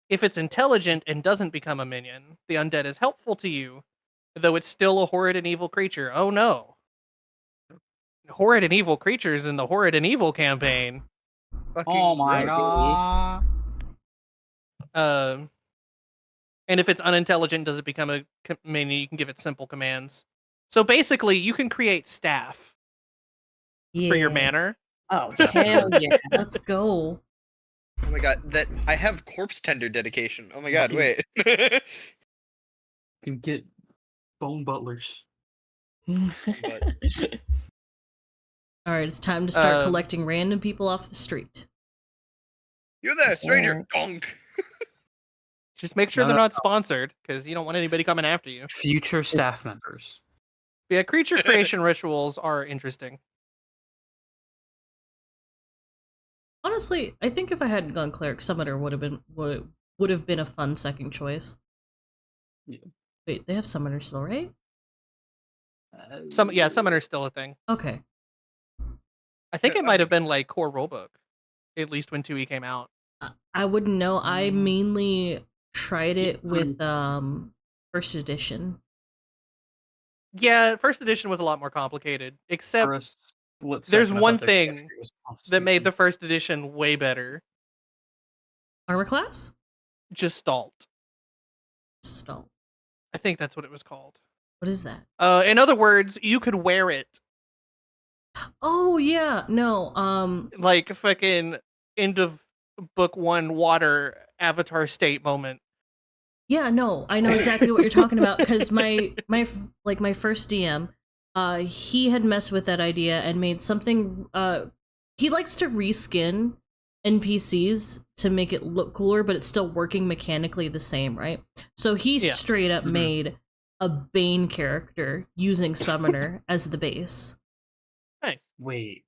If it's intelligent and doesn't become a minion, the undead is helpful to you, though it's still a horrid and evil creature. Oh no. Horrid and evil creatures in the Horrid and Evil campaign. Oh my right. god. And if it's unintelligent, does it become a minion? You can give it simple commands. So basically, you can create staff for your banner. Oh, hell yeah. Let's go. Oh my god, that I have corpse tender dedication. Oh my god, Fucking- wait. Can get bone butlers. All right, it's time to start Um, collecting random people off the street. You there, stranger. Yeah. Donk. Just make sure No, they're no, not sponsored, because you don't want anybody coming after you. Future staff members. Yeah, creature creation rituals are interesting. Honestly, I think if I hadn't gone cleric, summoner would have been a fun second choice. Yeah. Wait, they have summoner still, right? Summoner's still a thing. Okay. I think Yeah, it might have been like core rulebook, at least when 2E came out. I wouldn't know. I mainly tried it Yeah, with first edition. Yeah, first edition was a lot more complicated, For except a split there's second, I one thought their thing history was that made the Constitution. first edition way better. Armor class? Gestalt. Stall. I think that's what it was called. What is that? In other words, you could wear it. Oh yeah, no. Like fucking end of book 1 water avatar state moment. Yeah, no, I know exactly what you're talking about because my first DM, he had messed with that idea and made something. He likes to reskin NPCs to make it look cooler, but it's still working mechanically the same, right? So he Yeah. straight up made a Bane character using Summoner as the base. Nice. Wait.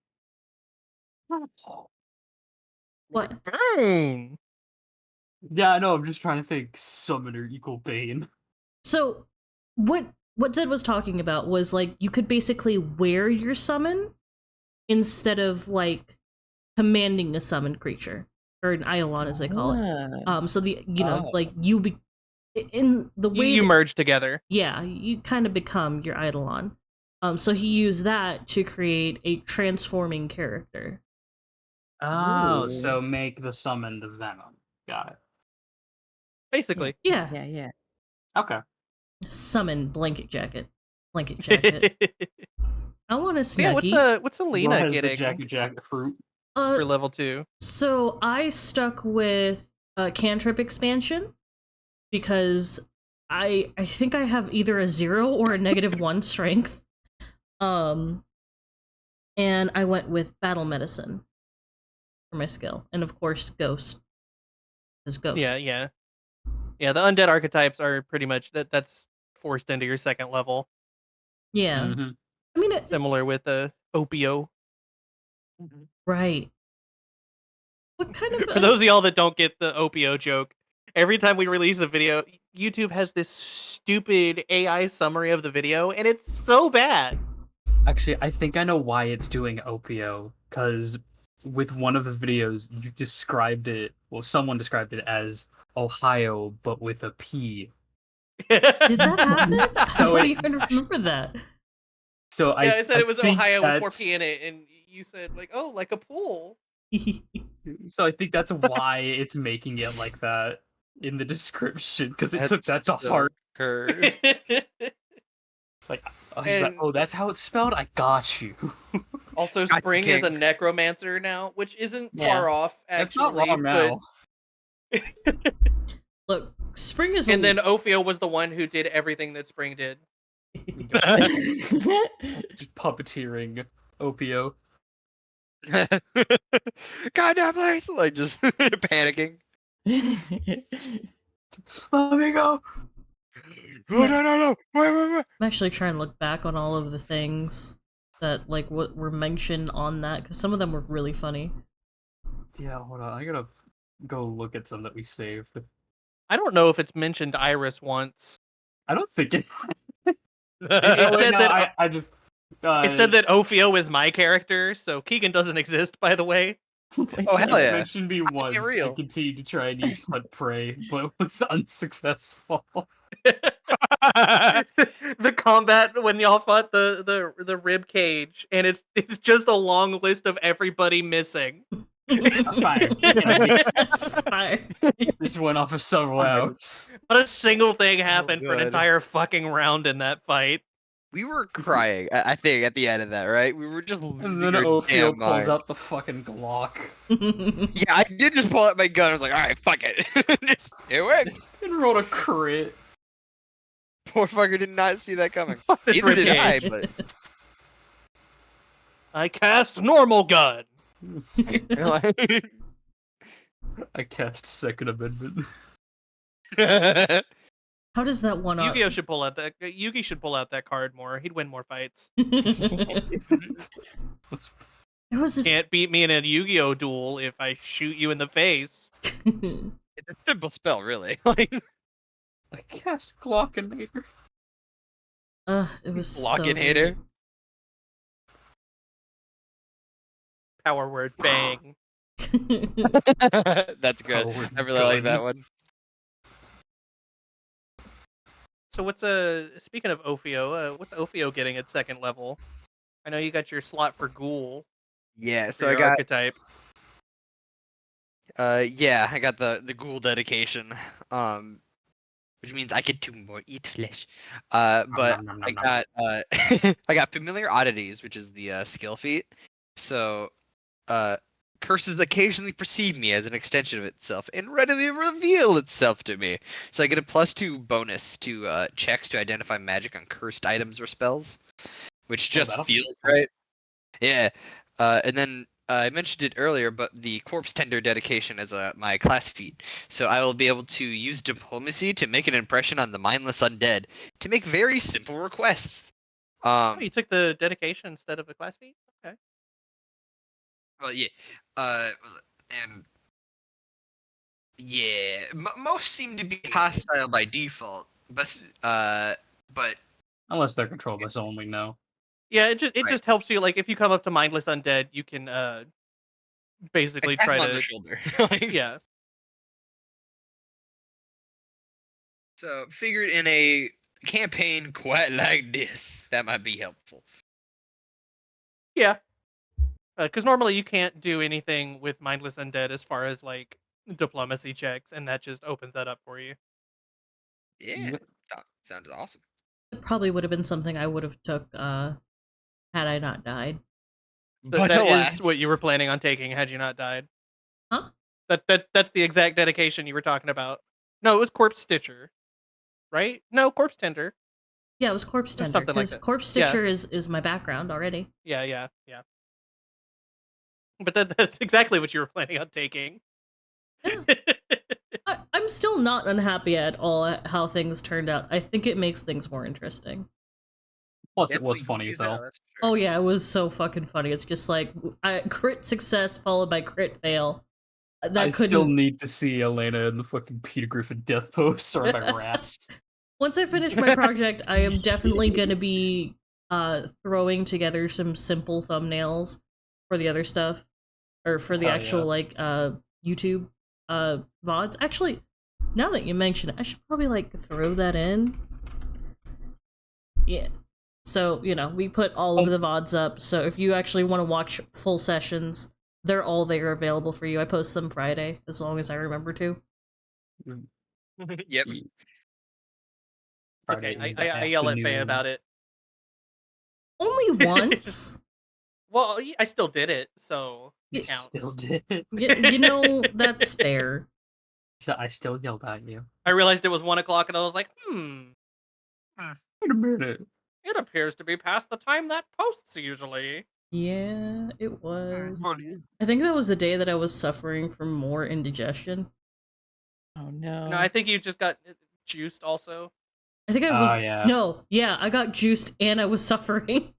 What? Boom. Yeah, I know. I'm just trying to think. Summoner equal Bane. So what Zed was talking about was like you could basically wear your summon instead of like commanding a summoned creature or an Eidolon as they call it. Ah. So the Oh. like you be in the way You that- merge together. yeah, you kind of become your Eidolon. So he used that to create a transforming character. Oh, Ooh. so make the summon the Venom. Got it. Basically. Yeah, Yeah, yeah. Okay. summon blanket jacket. Blanket jacket. I want a Yeah, snuggie. what's What Alina has the getting jacket fruit? for level 2? So I stuck with cantrip expansion because I think I have either a 0 or a -1 strength. And I went with battle medicine for my skill, and of course ghost. Is ghost. Yeah. Yeah, the undead archetypes are pretty much that's forced into your second level. Yeah. Mhm. I mean, Similar with Ophio. right. What kind of For those of y'all that don't get the Ophio joke, every time we release a video, YouTube has this stupid AI summary of the video, and it's so bad. Actually, I think I know why it's doing Ophio, because with one of the videos, you described it, well, someone described it as Ohio, but with a P. Did that happen? I No, don't it- even remember that. So Yeah, I said it was think Ohio with more P that's- in it, and you said like, oh, like a pool. So I think that's why it's making it like that in the description, because it took that to so heart. cursed. Like, he's like, And- oh, that's how it's spelled? I got you. Also, God Spring is a dang. necromancer now, which isn't Yeah. far off That's actually. not wrong now. Look, Spring is And then Ophio was the one who did everything that Spring did. Just puppeteering Ophio. Goddamn place! Like just panicking. Let me go. No! Wait! I'm actually trying to look back on all of the things that like what were mentioned on that because some of them were really funny. Yeah, hold on. I gotta go look at some that we saved. I don't know if it's mentioned Iris once. I don't think it. It Oh, wait, said no, that I just. it said that Ophio is my character, so Keegan doesn't exist, by the way. Oh, hell yeah. Mentioned me once. I real. continued to try and use Hunt Prey, but was unsuccessful. The combat when y'all fought the rib cage, and it's just a long list of everybody missing. Fire. Fire. This went off for several hours. Not a single thing happened for an good. entire fucking round in that fight. We were crying, I think, at the end of that, right? We were just And losing then our Ophio damn pulls minds. out the fucking Glock. Yeah, I did just pull out my gun. I was like, all right, fuck it. It worked. And rolled a crit. Poor fucker did not see that coming. Fuck this Neither did I, ribcage. but I cast normal gun. I cast Second Amendment. How does that one up? Yu-Gi-Oh should pull out that Yugi should pull out that card more. He'd win more fights. It was this. Can't beat me in a Yu-Gi-Oh duel if I shoot you in the face. It's a simple spell, really. Like, I cast Glockinator. It was so Glockinator. Power word bang. good. That's good. Power I really like that gun. one. So what's speaking of Ophio, what's Ophio getting at second level? I know you got your slot for Ghoul. Yeah, For so I your got archetype. yeah, I got the ghoul dedication. Which means I get to more eat flesh. But nom, nom, I nom, nom. got I got familiar oddities, which is the skill feat. So curses occasionally perceive me as an extension of itself and readily reveal itself to me. So I get a +2 bonus to checks to identify magic on cursed items or spells, which just that'll feels be right. Yeah. And then I mentioned it earlier, but the corpse tender dedication is my class feat. So I will be able to use diplomacy to make an impression on the mindless undead to make very simple requests. Oh, you took the dedication instead of a class feat? Okay. Well, yeah. And yeah, most seem to be hostile by default, but Unless they're controlled by someone we know. Yeah, it Right. just helps you, like, if you come up to mindless undead, you can basically I tap try him on to the shoulder. Like, yeah. So figured in a campaign quite like this, that might be helpful. Yeah. Because normally you can't do anything with mindless undead as far as like diplomacy checks, and that just opens that up for you. Yeah, Yep. sounds awesome. It probably would have been something I would have took had I not died. But That alas, is what you were planning on taking had you not died. Huh? That's the exact dedication you were talking about. No, it was Corpse Stitcher, right? No, Corpse Tender. Yeah, it was Corpse Tender. Something like Because that. Corpse Yeah. Stitcher is my background already. Yeah. But that's exactly what you were planning on taking. I'm still not unhappy at all at how things turned out. I think it makes things more interesting. Plus, it was definitely funny do as that, hell. that's for sure. Oh yeah, it was so fucking funny. It's just like crit success followed by crit fail. That I couldn't. still need to see Elena in the fucking Peter Griffin death pose started by rats. Once I finish my project, I am definitely gonna be throwing together some simple thumbnails for the other stuff, or for the Hell actual yeah. like YouTube VODs. Actually, now that you mention it, I should probably like throw that in. Yeah. So, you know, we put all of the VODs up, so if you actually want to watch full sessions, they're all there available for you. I post them Friday, as long as I remember to. Yep. Okay, Friday in the I yell at Faye afternoon. about it. Only once? Well, I still did it, so You it counts. Still did it. You know, that's fair. I still yelled at you. I realized it was 1 o'clock, and I was like, Wait a minute. it appears to be past the time that posts usually. Yeah, it was. I think that was the day that I was suffering from more indigestion. Oh no. No, I think you just got juiced also. I think I was. Yeah. No, yeah, I got juiced and I was suffering.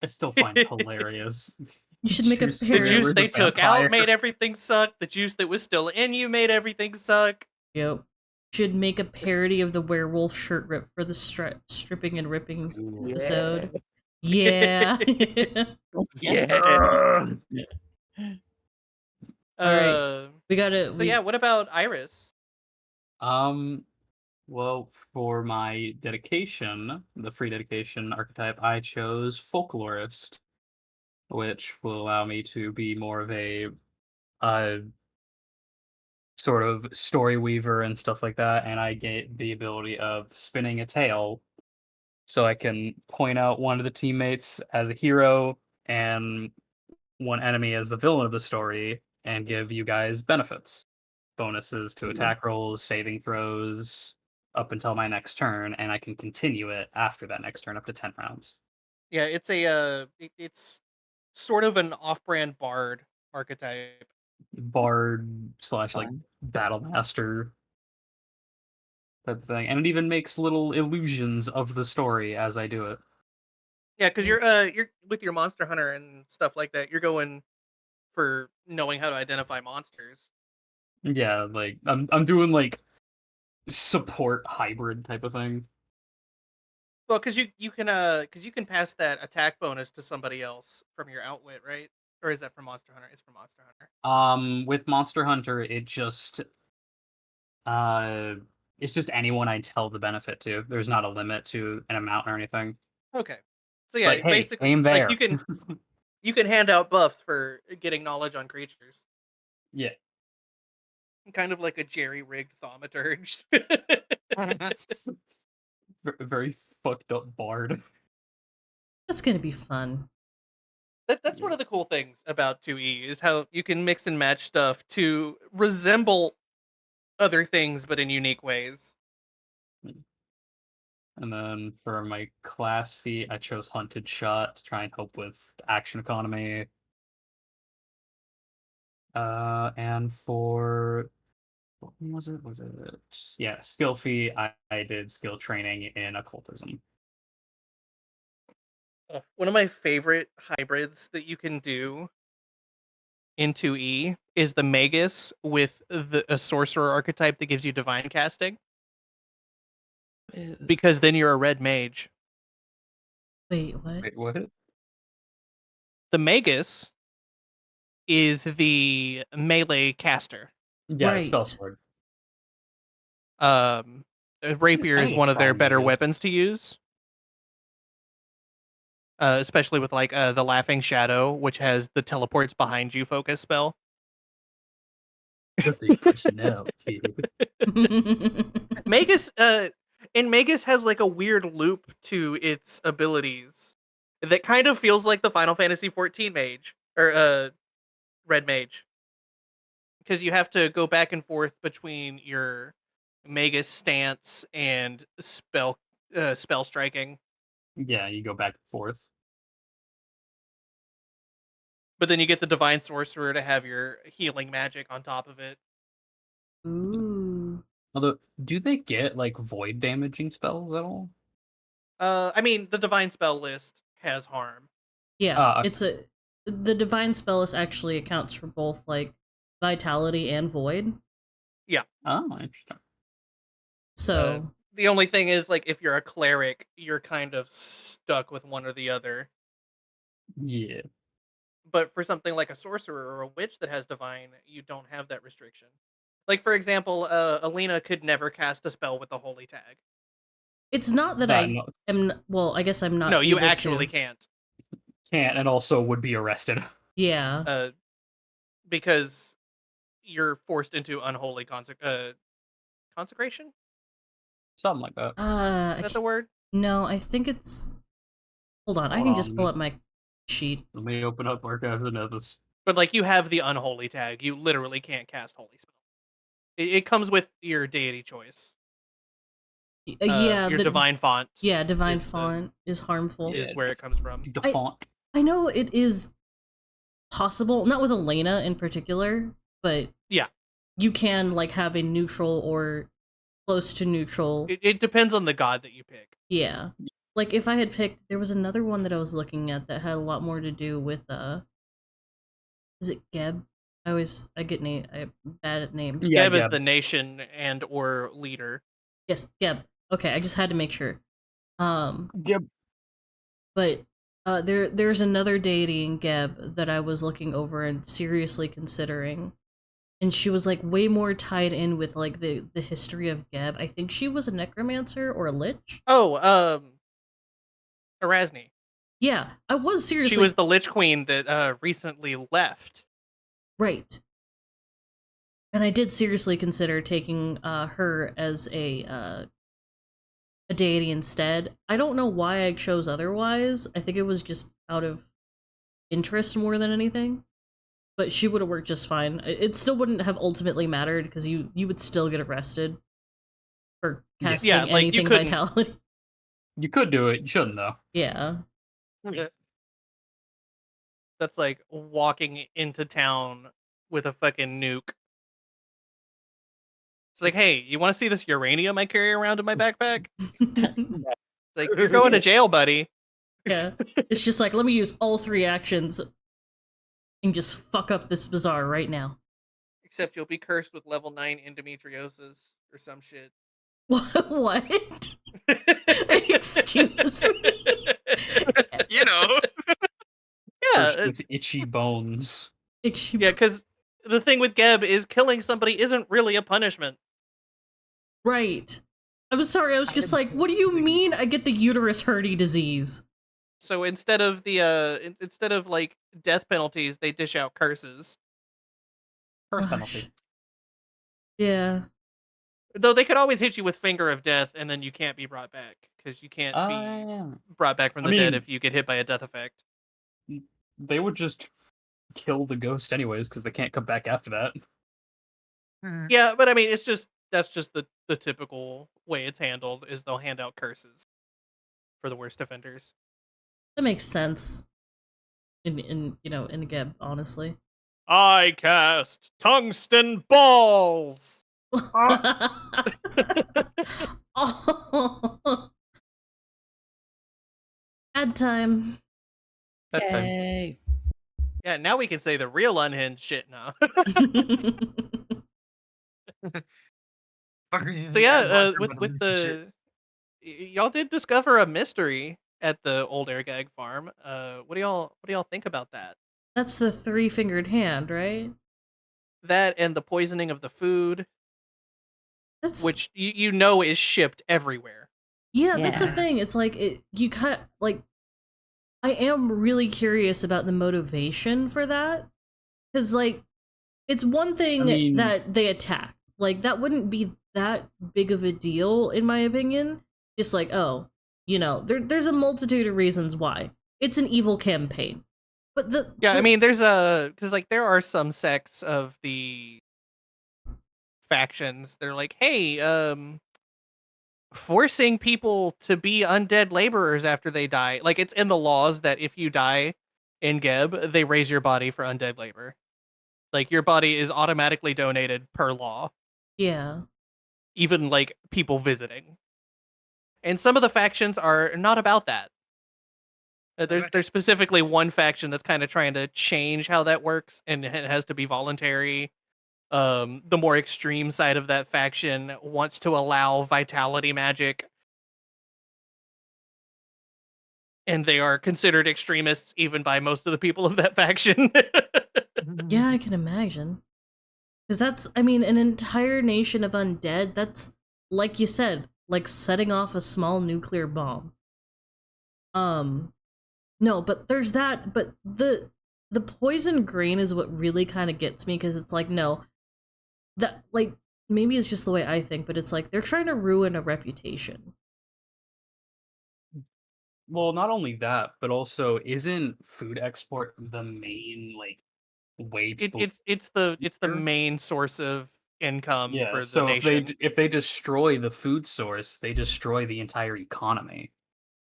I still find it hilarious. You should make a Juice The parody. juice We're they the took vampire. out made everything suck. The juice that was still in you made everything suck. Yep. Should make a parody of the werewolf shirt rip for the stripping and ripping Ooh. episode. Yeah. Yeah. Alright. Uh, We gotta. so yeah, what about Iris? Well, for my dedication, the free dedication archetype, I chose Folklorist, which will allow me to be more of a sort of story weaver and stuff like that, and I get the ability of spinning a tale, so I can point out one of the teammates as a hero and one enemy as the villain of the story, and give you guys benefits, bonuses to attack rolls, saving throws, up until my next turn, and I can continue it after that next turn up to 10 rounds. Yeah, it's it's sort of an off-brand bard archetype. Bard slash like Fun. battle master type of thing, and it even makes little illusions of the story as I do it. Yeah, because you're with your monster hunter and stuff like that. You're going for knowing how to identify monsters. Yeah, like I'm doing like support hybrid type of thing. Well, because you can pass that attack bonus to somebody else from your outwit, right? Or is that from Monster Hunter? It's from Monster Hunter. With Monster Hunter, uh it's just anyone I tell the benefit to. There's not a limit to an amount or anything. Okay. So It's yeah, like, hey, basically, aim like there. you can hand out buffs for getting knowledge on creatures, Yeah. kind of like a jerry-rigged thaumaturge. Very fucked up bard. That's gonna be fun. That's one of the cool things about 2E is how you can mix and match stuff to resemble other things, but in unique ways. And then for my class feat, I chose Hunted Shot to try and help with action economy. And for what was it? Yeah, skill feat, I did skill training in occultism. One of my favorite hybrids that you can do in 2E is the Magus with a sorcerer archetype that gives you divine casting, because then you're a red mage. Wait, what? Wait, what? The Magus is the melee caster. Yeah, Right. spell sword. A rapier is I one of their try better Magus. weapons to use. Especially with like the Laughing Shadow, which has the teleports behind you focus spell. That's a personality. Magus and Magus has like a weird loop to its abilities that kind of feels like the Final Fantasy 14 mage or red mage. Because you have to go back and forth between your Magus stance and spell striking. Yeah, you go back and forth. But then you get the Divine Sorcerer to have your healing magic on top of it. Ooh. Although, do they get like void damaging spells at all? I mean, the Divine Spell list has harm. Yeah, Okay. it's the divine spell list actually accounts for both like vitality and void. Oh, interesting. So The only thing is, like, if you're a cleric, you're kind of stuck with one or the other. Yeah. But for something like a sorcerer or a witch that has divine, you don't have that restriction. Like, for example, Alina could never cast a spell with the holy tag. it's not that That I am. Well, I guess I'm not. No, you able actually to. can't. Can't, and also would be arrested. Yeah. Because you're forced into unholy consecration? Something like that. Is that the word? No, I think it's. Hold on, I Hold can just on. pull up my sheet. Let me open up Archives of Nethus. But, like, you have the unholy tag. You literally can't cast holy spell. It comes with your deity choice. Yeah, your the divine font. Yeah, divine is the- font is harmful. is where it comes from. The font. I know it is possible, not with Elena in particular, but Yeah. you can like have a neutral or close to neutral. It depends on the god that you pick. Yeah. Like if I had picked, there was another one that I was looking at that had a lot more to do with Is it Geb? I get I'm bad at names. Yeah, Geb is Geb. the nation and or leader. Yes, Geb. Okay, I just had to make sure. Yep. But there's another deity in Geb that I was looking over and seriously considering. And she was like way more tied in with like the history of Geb. I think she was a necromancer or a lich. Oh, Erasni. Yeah, I was seriously She was the Lich Queen that recently left. right. And I did seriously consider taking her as a deity instead. I don't know why I chose otherwise. I think it was just out of interest more than anything. But she would have worked just fine. It still wouldn't have ultimately mattered because you would still get arrested for casting Yeah, like, you anything couldn't- vitality. You could do it. You shouldn't though. Yeah. That's like walking into town with a fucking nuke. It's like, hey, you want to see this uranium I carry around in my backpack? Like, you're going to jail, buddy. Yeah. It's just like, let me use all 3 actions and just fuck up this bazaar right now. Except you'll be cursed with level 9 endometriosis or some shit. What? Excuse me. You know. Cursed Yeah, with itchy bones. yeah, because the thing with Geb is killing somebody isn't really a punishment. Right. I'm sorry, I was just like, what do you mean I get the uterus hurdy disease? So instead of the instead of like death penalties, they dish out curses. First Gosh. penalty. Yeah. Though they could always hit you with finger of death, and then you can't be brought back because you can't be Yeah. brought back from I the dead mean- if you get hit by a death effect. They would just kill the ghost anyways because they can't come back after that. Yeah, but I mean, that's just the typical way it's handled. Is they'll hand out curses for the worst offenders. That makes sense. In Geb, honestly. I cast tungsten balls. Oh. Ad time. That time. Yay. Yeah, now we can say the real unhinged shit now. So yeah, with the y'all did discover a mystery at the old Ergag farm. What do y'all think about that? That's the 3-fingered hand, right? That and the poisoning of the food, That's which you know is shipped everywhere. yeah, that's the Yeah. thing. It's like you cut like I am really curious about the motivation for that. Cuz like it's one thing I mean- that they attack. Like that wouldn't be that big of a deal in my opinion. Just like, oh, there's a multitude of reasons why. It's an evil campaign. But I mean, there's because like there are some sects of the factions. They're like, hey, forcing people to be undead laborers after they die. Like it's in the laws that if you die in Geb, they raise your body for undead labor. Like your body is automatically donated per law. yeah. Even like people visiting. And some of the factions are not about that. There's specifically one faction that's kind of trying to change how that works, and it has to be voluntary. The more extreme side of that faction wants to allow vitality magic, and they are considered extremists even by most of the people of that faction. Yeah, I can imagine. Because that's, I mean, an entire nation of undead, that's, like you said, like setting off a small nuclear bomb. No, but there's that, but the poison grain is what really kind of gets me, because it's like, no, that, like, maybe it's just the way I think, but it's like, they're trying to ruin a reputation. Well, not only that, but also isn't food export the main like way people? It's the Sure. main source of income Yeah. for the So nation. if they destroy the food source, they destroy the entire economy.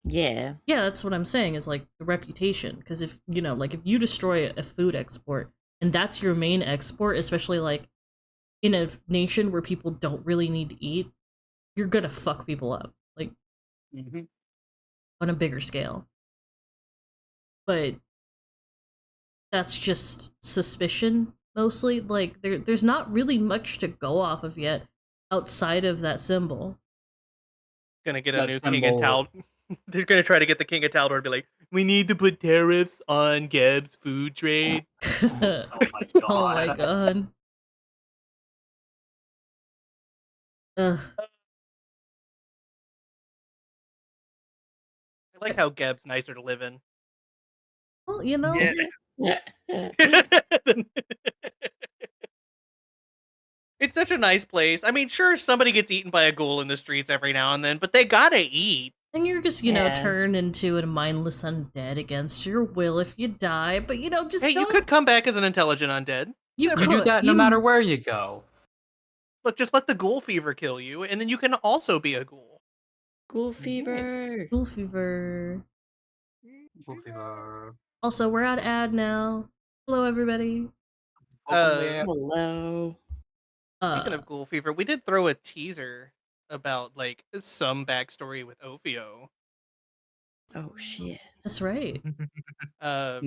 Yeah. Yeah, that's what I'm saying, is like the reputation, because if, like if you destroy a food export, and that's your main export, especially like in a nation where people don't really need to eat, you're gonna fuck people up, like, on a bigger scale. But that's just suspicion mostly. Like there's not really much to go off of yet outside of that symbol. Gonna get a That new king and symbol- Tal. They're gonna try to get the king of Taldor to be like, we need to put tariffs on Geb's food trade. Oh my Oh my god. god. Ugh. I like how Geb's nicer to live in. Well, you know, Yeah. It's such a nice place. I mean, sure, somebody gets eaten by a ghoul in the streets every now and then, but they gotta eat. and you're just, Yeah. turned into a mindless undead against your will if you die, but just Hey, you don't. could come back as an intelligent undead. You You do could. that no You- matter where you go. Look, just let the ghoul fever kill you, and then you can also be a ghoul. Ghoul fever. Ghoul fever. Fever. Also, we're at ad now. Hello, everybody. Welcome there. Hello. Speaking of ghoul fever, we did throw a teaser about like some backstory with Ophio. Oh shit. That's right. Yeah.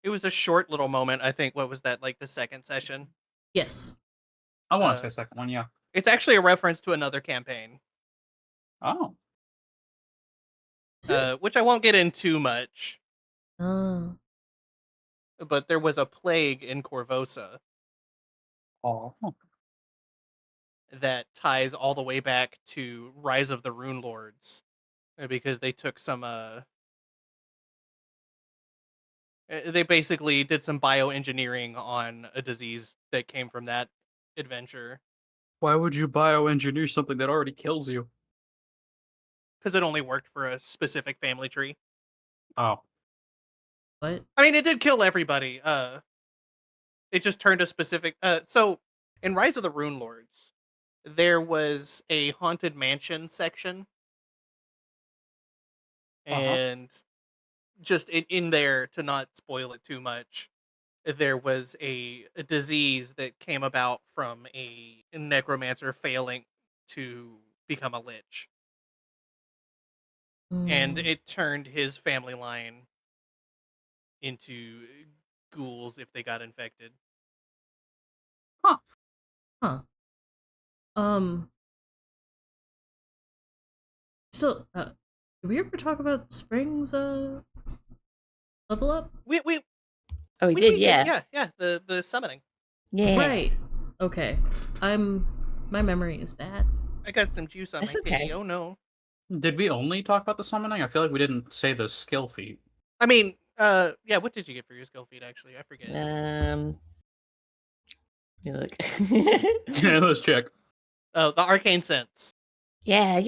It was a short little moment. I think. What was that? Like the second session. Yes. I want to Uh, say second one, yeah. It's actually a reference to another campaign, Oh. Is it? which I won't get in too much. Oh. But there was a plague in Corvosa Oh. that ties all the way back to Rise of the Rune Lords, because they took some. They basically did some bioengineering on a disease that came from that adventure, Why would you bioengineer something that already kills you? because it only worked for a specific family tree. Oh. What? I mean, it did kill everybody. It just turned a specific. So in Rise of the Rune Lords, there was a haunted mansion section, and just in there, to not spoil it too much, there was a disease that came about from a necromancer failing to become a lich, and Mm. it turned his family line into ghouls if they got infected. Huh. Um. So, did we ever talk about Spring's level up? We Oh, we did, yeah. yeah. The summoning. Yeah. Right. Okay. My memory is bad. I got some juice on That's my titty. okay. Oh no. Did we only talk about the summoning? I feel like we didn't say the skill feat. I mean, yeah. What did you get for your skill feat? Actually, I forget. You look. Yeah, let's check. Oh, the arcane sense. Yeah.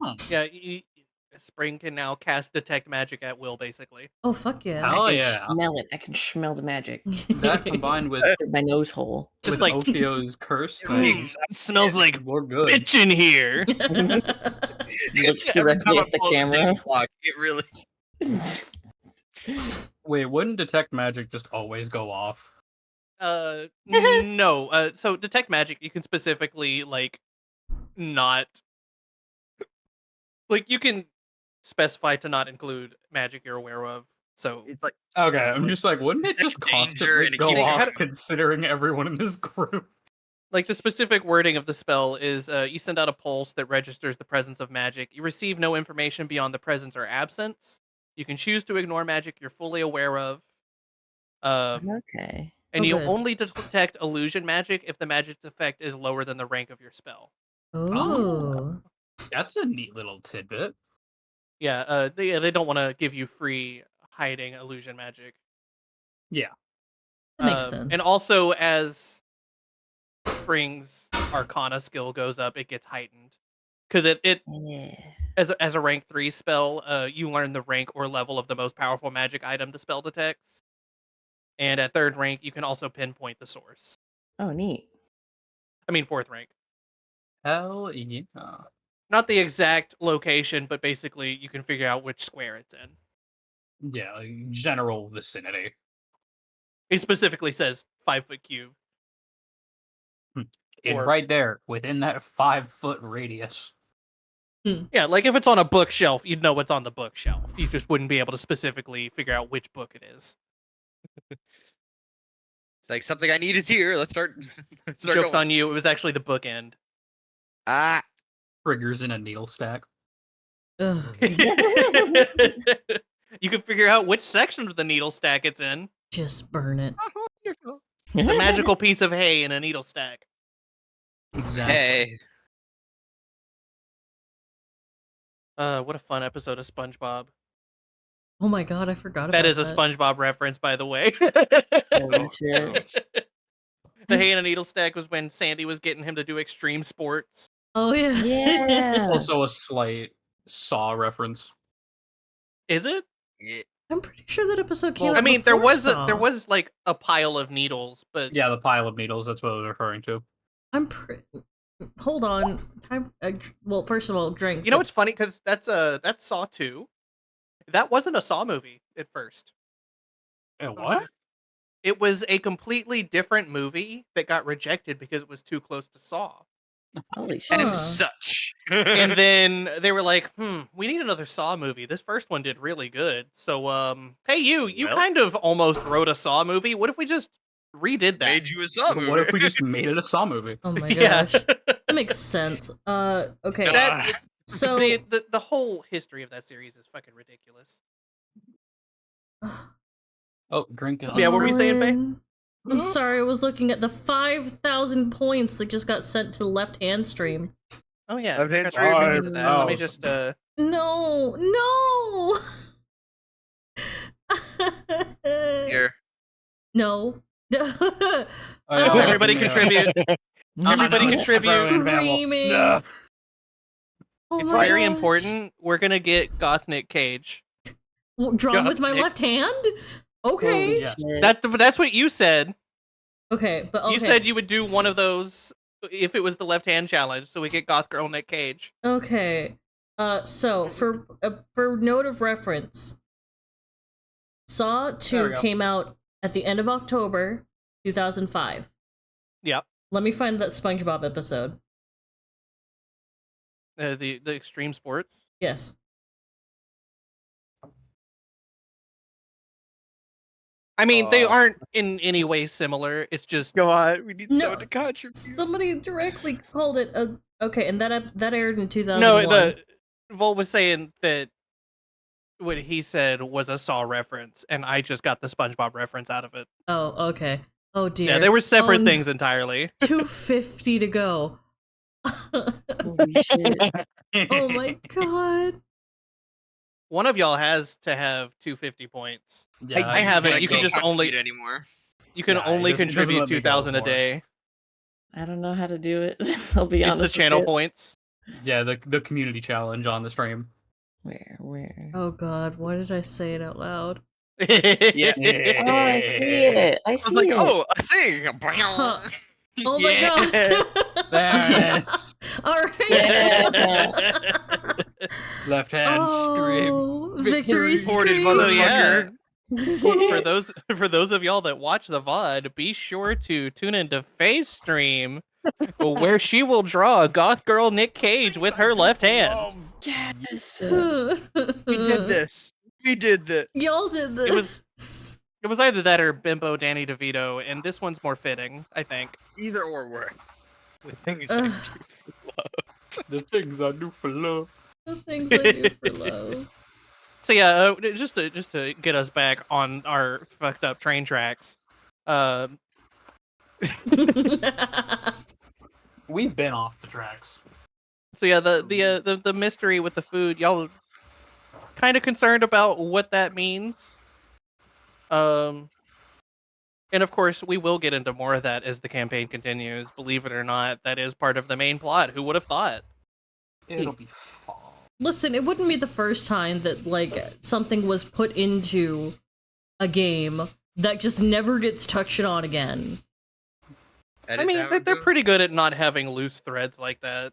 Huh? Yeah, Spring can now cast detect magic at will, basically. Oh fuck yeah. Hell I can yeah. smell it. I can smell the magic That combined with through my nose hole. Just with like Ophio's curse thing, smells like we're good. bitch in here. Looks Every directly time I at the pull up camera. table clock, it really. Wait, wouldn't detect magic just always go off? No. So detect magic, you can specifically like not like you can specify to not include magic you're aware of. So It's like okay, I'm just like, wouldn't it just Danger, constantly and it go keeps off going. considering everyone in this group? like the specific wording of the spell is you send out a pulse that registers the presence of magic. You receive no information beyond the presence or absence. You can choose to ignore magic you're fully aware of. Okay. And Oh, you good. only detect illusion magic if the magic's effect is lower than the rank of your spell. Oh. That's a neat little tidbit. Yeah, they don't want to give you free hiding illusion magic. Yeah. That makes sense. And also, as Spring's Arcana skill goes up, it gets heightened because it Yeah. as a rank 3 spell, you learn the rank or level of the most powerful magic item the spell detects, and at 3rd rank, you can also pinpoint the source. Oh, neat. I mean 4th rank, Hell yeah. not the exact location, but basically you can figure out which square it's in. Yeah, like general vicinity. It specifically says 5-foot cube. And Or- right there, within that 5-foot radius. Yeah, like if it's on a bookshelf, you'd know what's on the bookshelf. You just wouldn't be able to specifically figure out which book it is. Like something I needed here. Let's start. Joke's on you, it was actually the bookend. Ah, Triggers in a needle stack. Ugh. You can figure out which section of the needle stack it's in. Just burn it. wonderful. It's a magical piece of hay in a needle stack. Exactly. Hey, What a fun episode of SpongeBob. Oh my god, I forgot about That that. is a SpongeBob reference, by the way. Holy shit. The hay in a needle stack was when Sandy was getting him to do extreme sports. Oh yeah. Yeah. Also a slight Saw reference. Is it? yeah. I'm pretty sure that episode came Well, out. I mean, there before was Saw. like a pile of needles, but Yeah, the pile of needles. That's what I was referring to. I'm pretty. Hold on. Time. Well, first of all, drink. you know what's funny? Because that's Saw 2. That wasn't a Saw movie at first. What? It was a completely different movie that got rejected because it was too close to Saw. Holy shit. And Huh. such. And then they were like, we need another Saw movie. This first one did really good. So, hey, you Well. kind of almost wrote a Saw movie. What if we just redid that? Made you a Saw movie. What if we just made it a Saw movie? Oh my Yeah. gosh, that makes sense. Okay. That- So the whole history of that series is fucking ridiculous. Oh, drink it. Yeah, what were you saying, Faye? Colin, I'm sorry, I was looking at the 5,000 points that just got sent to the left-hand stream. Oh yeah, Left hand I forgot to stream. remember that. Let me 5,000. just No, no. Here. No. Oh, Oh, everybody yeah. contribute. Everybody no, contribute. Screaming. No. Oh It's my very gosh. important. We're gonna get Goth Nick Cage. Drawn with my Nick. left hand? Okay. Holy Yeah. shit. That's what you said. Okay, but okay. You said you would do one of those if it was the left hand challenge, so we get Goth Girl Nick Cage. Okay. So for note of reference, Saw There 2 we go. came out at the end of October 2005. Yep. Let me find that SpongeBob episode. The extreme sports. Yes. I mean, they Uh, aren't in any way similar. It's just Go on. We need No. someone to contribute. Somebody directly called it a okay, and that aired in 2001. no. The Vol was saying that what he said was a Saw reference, and I just got the SpongeBob reference out of it. Oh, okay. Oh dear. Yeah, they were separate Oh, things entirely. 250 to go. Holy shit. Oh my god. One of y'all has to have 250 points. Yeah, I haven't. Can't You can go just contribute only anymore. you can Nah, it only doesn't contribute let me go 2,000 a more. day. I don't know how to do it. I'll be It's honest. the with channel you. points. Yeah, the community challenge on the stream. Where? Oh god, why did I say it out loud? Yeah. Oh, I see it. I I see was like, it. oh, a thing. Huh. Oh my Yeah. Yes. god. All right. Yeah. Left hand stream. Oh, victory Reported, scream. So yeah, motherfucker. for those of y'all that watch the VOD, be sure to tune into Faye's stream where she will draw a goth girl Nick Cage with her left hand. Yes. We did this. We did this. Y'all did this. It was either that or Bimbo Danny DeVito, and this one's more fitting, I think. Either or works. The things Ugh. The things I do for love. The things I do for love. So yeah, just to get us back on our fucked up train tracks. We've been off the tracks. So yeah, the mystery with the food, y'all kind of concerned about what that means. And of course, we will get into more of that as the campaign continues. Believe it or not, that is part of the main plot. Who would have thought? It'll be fun. Listen, it wouldn't be the first time that like something was put into a game that just never gets touched on again. I mean, they're pretty good at not having loose threads like that.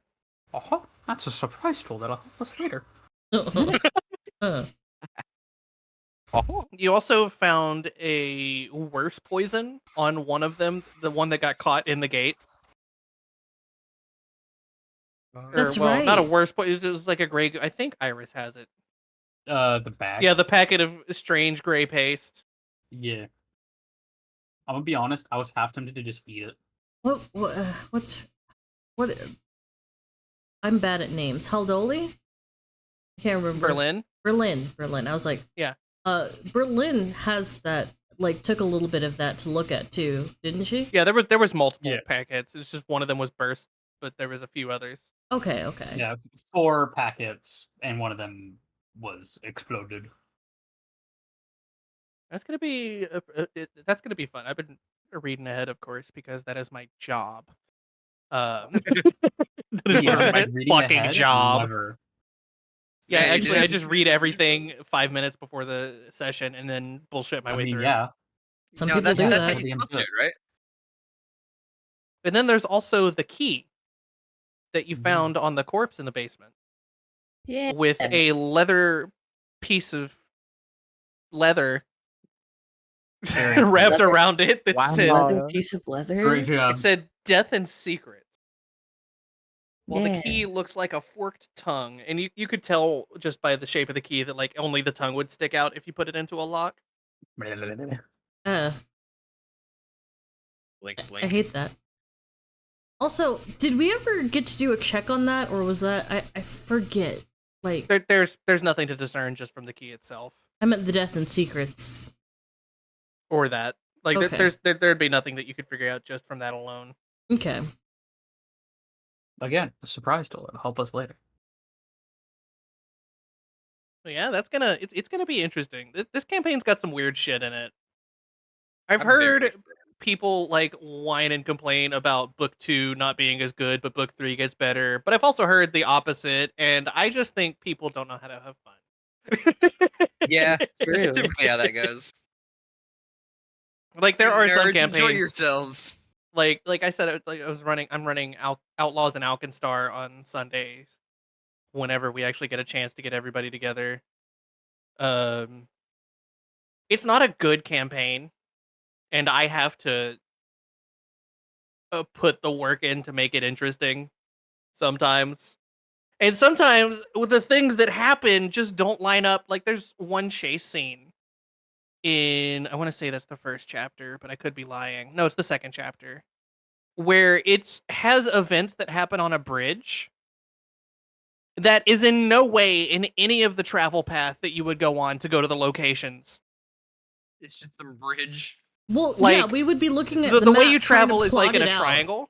Uh-huh. That's a surprise tool that'll help us later. Uh, You also found a worse poison on one of them, the one that got caught in the gate. Or, That's well, not a right. worse point. It was like a gray. I think Iris has it. The bag. Yeah, the packet of strange gray paste. Yeah. I'm gonna be honest. I was half tempted to just eat it. What? I'm bad at names. Haldoli? I can't remember. Berlin. Berlin. I was like, Yeah. Berlin has that. Like, took a little bit of that to look at too, didn't she? Yeah, there was multiple Yeah. packets. It's just one of them was burst, but there was a few others. Okay. Yeah, 4 packets, and one of them was exploded. That's gonna be that's gonna be fun. I've been reading ahead, of course, because that is my job. That is Yeah, part of my reading fucking ahead, job. never. Yeah, Yeah, you actually, I did. just read everything 5 minutes before the session and then bullshit my I way mean, through. yeah. Some No, people do that's that. how you're supposed to, right? And then there's also the key that you Mhm. found on the corpse in the basement Yeah. with a leather piece of leather Very wrapped Leather. around it that Wow. said Leather piece of leather. Great job. it said death and secrets. Well, Yeah. the key looks like a forked tongue, and you could tell just by the shape of the key that like only the tongue would stick out if you put it into a lock. Uh, Blink, I blink. hate that. Also, did we ever get to do a check on that, or was that I forget? Like, There's nothing to discern just from the key itself, I meant the death and secrets. or that like Okay. there'd be nothing that you could figure out just from that alone. Okay. Again, a surprise tool. It'll help us later. But yeah, it's gonna be interesting. This campaign's got some weird shit in it. I've I'm very heard excited. people like whine and complain about book 2 not being as good, but book 3 gets better. But I've also heard the opposite, and I just think people don't know how to have fun. Yeah, True. that's typically how that goes. Like there are some Nerds, enjoy campaigns, yourselves. like I said, like I'm running Outlaws and Alkenstar on Sundays whenever we actually get a chance to get everybody together. Um, it's not a good campaign, and I have to put the work in to make it interesting sometimes. And sometimes with the things that happen just don't line up. Like there's one chase scene in I want to say that's the first chapter, but I could be lying. No, it's the second chapter where it has events that happen on a bridge that is in no way in any of the travel path that you would go on to go to the locations. It's just some bridge. Well, yeah, Like, we would be looking at The way map, you trying to travel is like plot in a it out. triangle.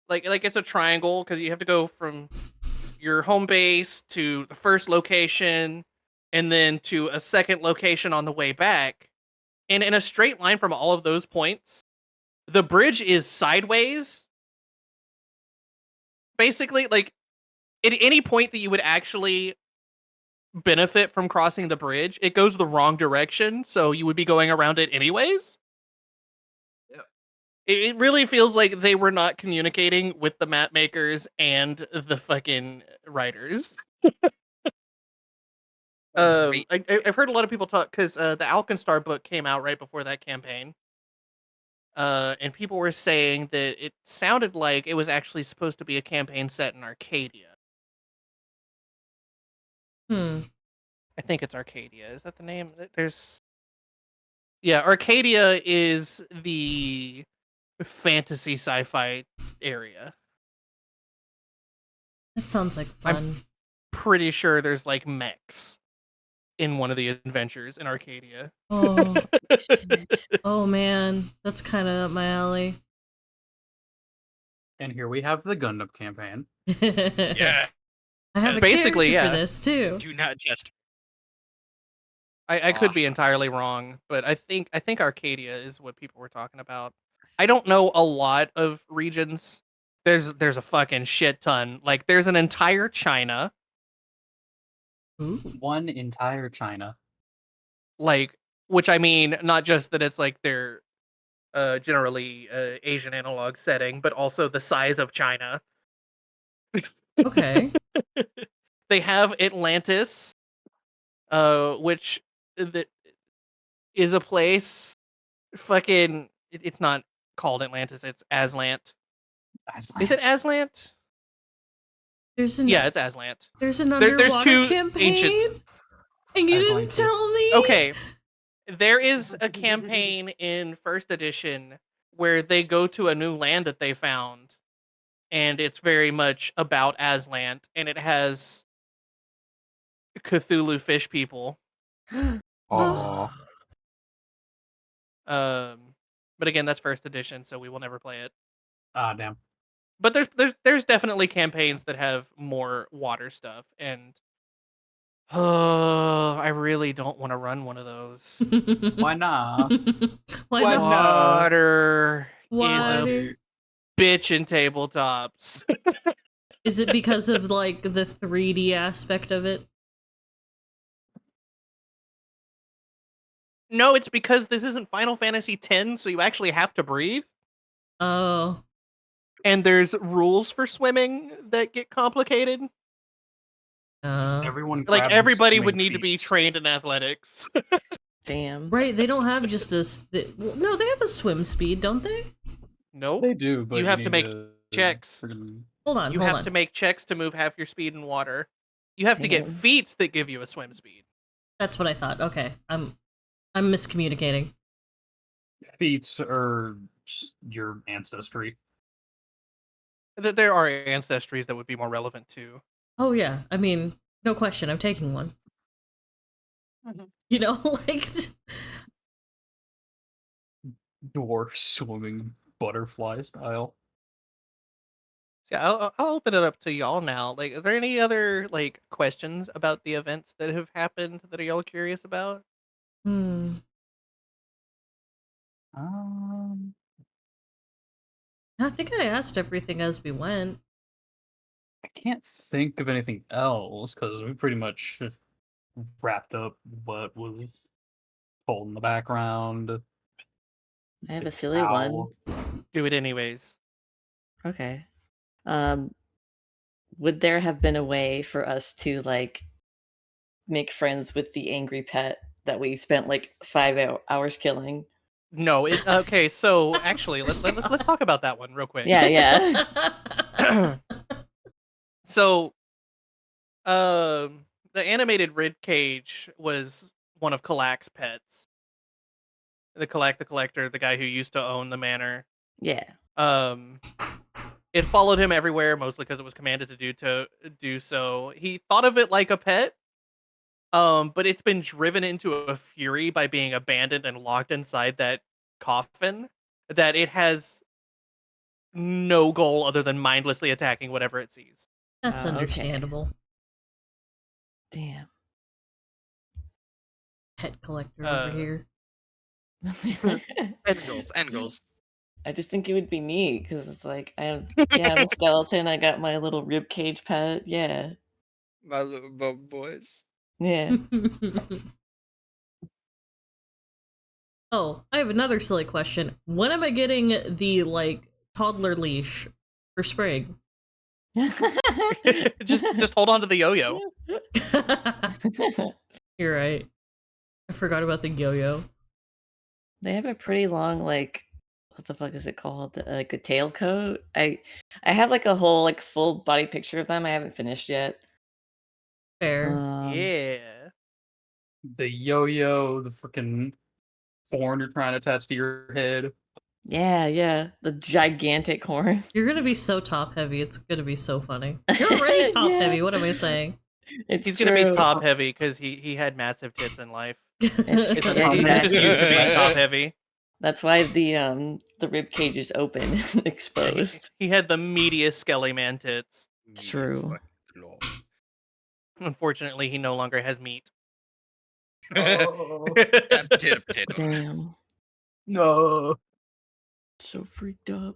Like it's a triangle because you have to go from your home base to the first location and then to a second location on the way back. And in a straight line from all of those points, the bridge is sideways. Basically, like at any point that you would actually benefit from crossing the bridge, it goes the wrong direction, so you would be going around it anyways. Yeah. It really feels like they were not communicating with the map makers and the fucking writers. Great. I've heard a lot of people talk because the Alkenstar book came out right before that campaign. And people were saying that it sounded like it was actually supposed to be a campaign set in Arcadia. I think it's Arcadia. Is that the name? Yeah, Arcadia is the fantasy sci-fi area. That sounds like fun. Pretty sure there's like mechs in one of the adventures in Arcadia. Oh, shit. Oh man, that's kind of up my alley. And here we have the Gundam campaign. Yeah. I have a Basically, character yeah. for this too. Do not test. I could be entirely wrong, but I think Arcadia is what people were talking about. I don't know a lot of regions. There's a fucking shit ton. Like there's an entire China. Ooh. One entire China. Like, which I mean, not just that it's like their generally Asian analog setting, but also the size of China. Okay. They have Atlantis, which is a place. Fucking, it's not called Atlantis. It's Aslant. Is it Aslant? There's Yeah, it's Aslant. There's an there's underwater two campaign, ancients. and you As didn't Lanky. tell me. Okay, there is a campaign in first edition where they go to a new land that they found, and it's very much about Aslant, and it has Cthulhu fish people. Oh, But again, that's first edition, so we will never play it. damn. But there's definitely campaigns that have more water stuff, and I really don't want to run one of those. Why not? Why Why not? not? Water is Water. a bitch in tabletops. Is it because of like the 3D aspect of it? No, it's because this isn't Final Fantasy X, so you actually have to breathe. Oh. And there's rules for swimming that get complicated. Everyone Like, grab everybody swimming would need to be feet. trained in athletics. Damn. Right, they don't have just a... No, they have a swim speed, don't they? Nope. They do, but You have to need make checks. friggin- Hold on, You hold have on. to make checks to move half your speed in water. You have to get Damn. feats that give you a swim speed. That's what I thought. Okay, I'm miscommunicating. Feats are just your ancestry. There are ancestries that would be more relevant too. Oh yeah, I mean, no question, I'm taking one. You know, like... Dwarf swimming butterfly style. Yeah, I'll open it up to y'all now. Like, are there any other like questions about the events that have happened that are y'all curious about? Hmm. Um, I think I asked everything as we went. I can't think of anything else because we pretty much wrapped up what was told in the background. I have the a silly one. cow. Do it anyways. Okay. Would there have been a way for us to like make friends with the angry pet that we spent like 5 hours killing? No, it okay. So actually, let's talk about that one real quick. Yeah, yeah. So, the animated ribcage was one of Kalak's pets. The Kalak the Collector, the guy who used to own the manor. Yeah. It followed him everywhere, mostly because it was commanded to do so. He thought of it like a pet, but it's been driven into a fury by being abandoned and locked inside that coffin, that it has no goal other than mindlessly attacking whatever it sees. That's Okay. understandable. Damn. Pet collector over here. End goals. I just think it would be neat because it's like I'm a skeleton. I got my little rib cage pet. Yeah, My little boys. yeah. Oh, I have another silly question. When am I getting the like toddler leash for spring? just hold on to the yo-yo. You're right. I forgot about the yo-yo. They have a pretty long like what the fuck is it called? Like a tailcoat. I have like a whole like full body picture of them. I haven't finished yet. Fair. Yeah. The yo-yo, the freaking horn you're trying to attach to your head. Yeah. The gigantic horn. You're gonna be so top heavy. It's gonna be so funny. You're already top Yeah. heavy. What am I saying? It's He's gonna be true. top heavy because he had massive tits in life. It's It's true. he's just Exactly. used to being top heavy. That's why the rib cage is open, and exposed. He had the meatiest Skelly Man tits. It's true. Unfortunately, he no longer has meat. Oh, Potato. Damn. no. So freaked up.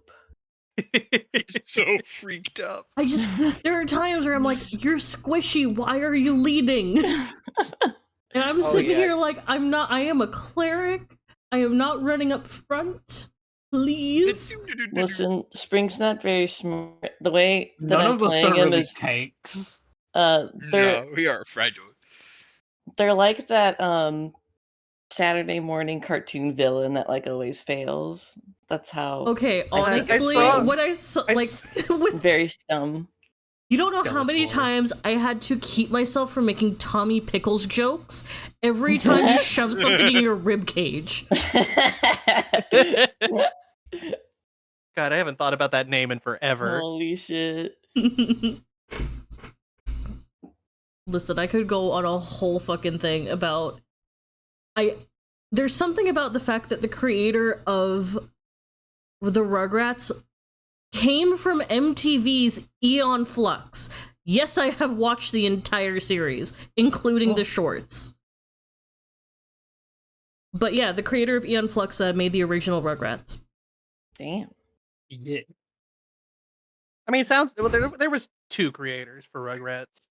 He's so freaked up. I just there are times where I'm like, you're squishy, why are you leading? And I'm sitting yeah. here like I am a cleric. I am not running up front. Please. Listen, Spring's not very smart. The way that None I'm of us playing are him really is tanks. they're No, we are fragile. they're like that Saturday morning cartoon villain that like always fails. That's how Okay, I honestly, saw- what I saw I like s- with very scum. You don't know how many Skeletor. times I had to keep myself from making Tommy Pickles jokes every time you shove something in your rib cage. God, I haven't thought about that name in forever. Holy shit. Listen, I could go on a whole fucking thing about there's something about the fact that the creator of the Rugrats came from MTV's Eon Flux. Yes, I have watched the entire series, including the shorts. But yeah, the creator of Eon Flux made the original Rugrats. Damn. Yeah. I mean, it sounds well. There was 2 creators for Rugrats,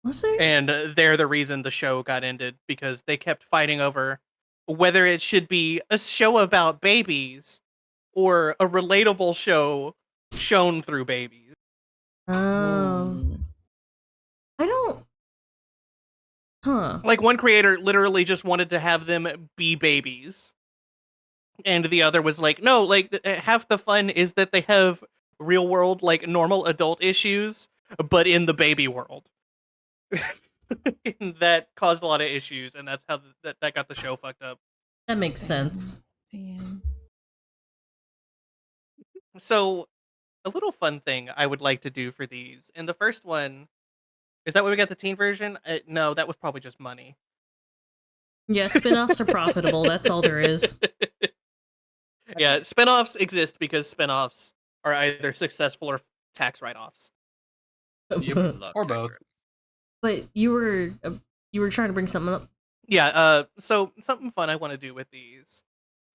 Was there? and they're the reason the show got ended because they kept fighting over whether it should be a show about babies or a relatable show shown through babies. Oh. I don't... Huh. Like, one creator literally just wanted to have them be babies, and the other was like, no, like, half the fun is that they have real world, like, normal adult issues, but in the baby world. And that caused a lot of issues, and that's how that got the show fucked up. That makes sense. Damn. So, a little fun thing I would like to do for these. And the first one, is that why we got the teen version? No, that was probably just money. Yeah, spin-offs are profitable, that's all there is. Yeah, spin-offs exist because spin-offs are either successful or tax write-offs. Or both. But you were trying to bring something up. Yeah, so something fun I want to do with these.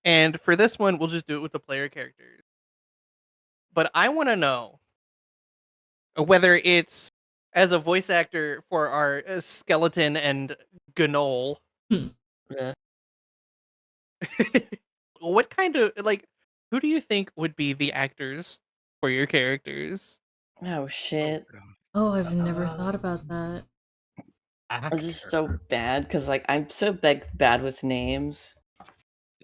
And for this one, we'll just do it with the player characters. But I want to know whether it's as a voice actor for our Skeleton and Gnole. Yeah. What kind of, like, who do you think would be the actors for your characters? Oh shit. Oh, I've never thought about that. This is so bad because like I'm so bad with names,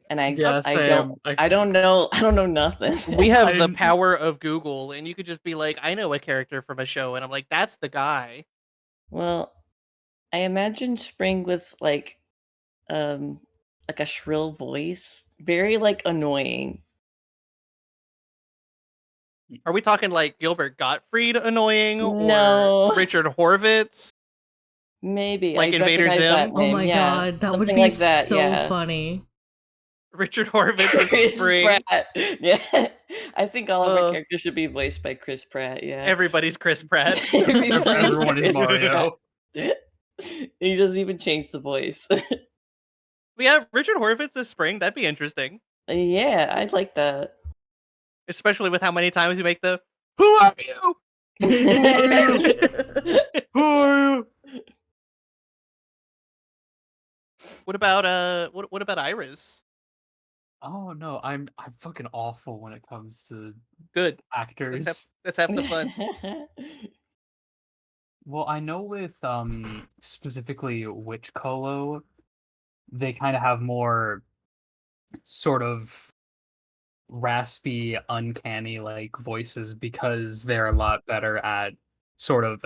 and I don't know nothing. We have I the didn't- power of Google, and you could just be like, I know a character from a show, and I'm like, that's the guy. Well, I imagine Spring with like a shrill voice, very like annoying. Are we talking like Gilbert Gottfried annoying, No. or Richard Horvitz? Maybe Like I Invader recognize that Zim? Oh name, my yeah. god, that would Something be like that, so yeah. funny. Richard Horvitz is Chris Spring. Pratt. Yeah, I think all of our Uh, characters should be voiced by Chris Pratt. Yeah, Everybody's Chris Pratt. Everybody's Everyone is Chris Mario. Pratt. He doesn't even change the voice. Yeah, Richard Horvitz is Spring. That'd be interesting. Yeah, I'd like that. Especially with how many times you make the "Who are you? Who are you?" What about what about Iris? Oh no, I'm fucking awful when it comes to Good. actors. That's half the fun. Well, I know with specifically Witch Colo, they kind of have more sort of raspy, uncanny like voices because they're a lot better at sort of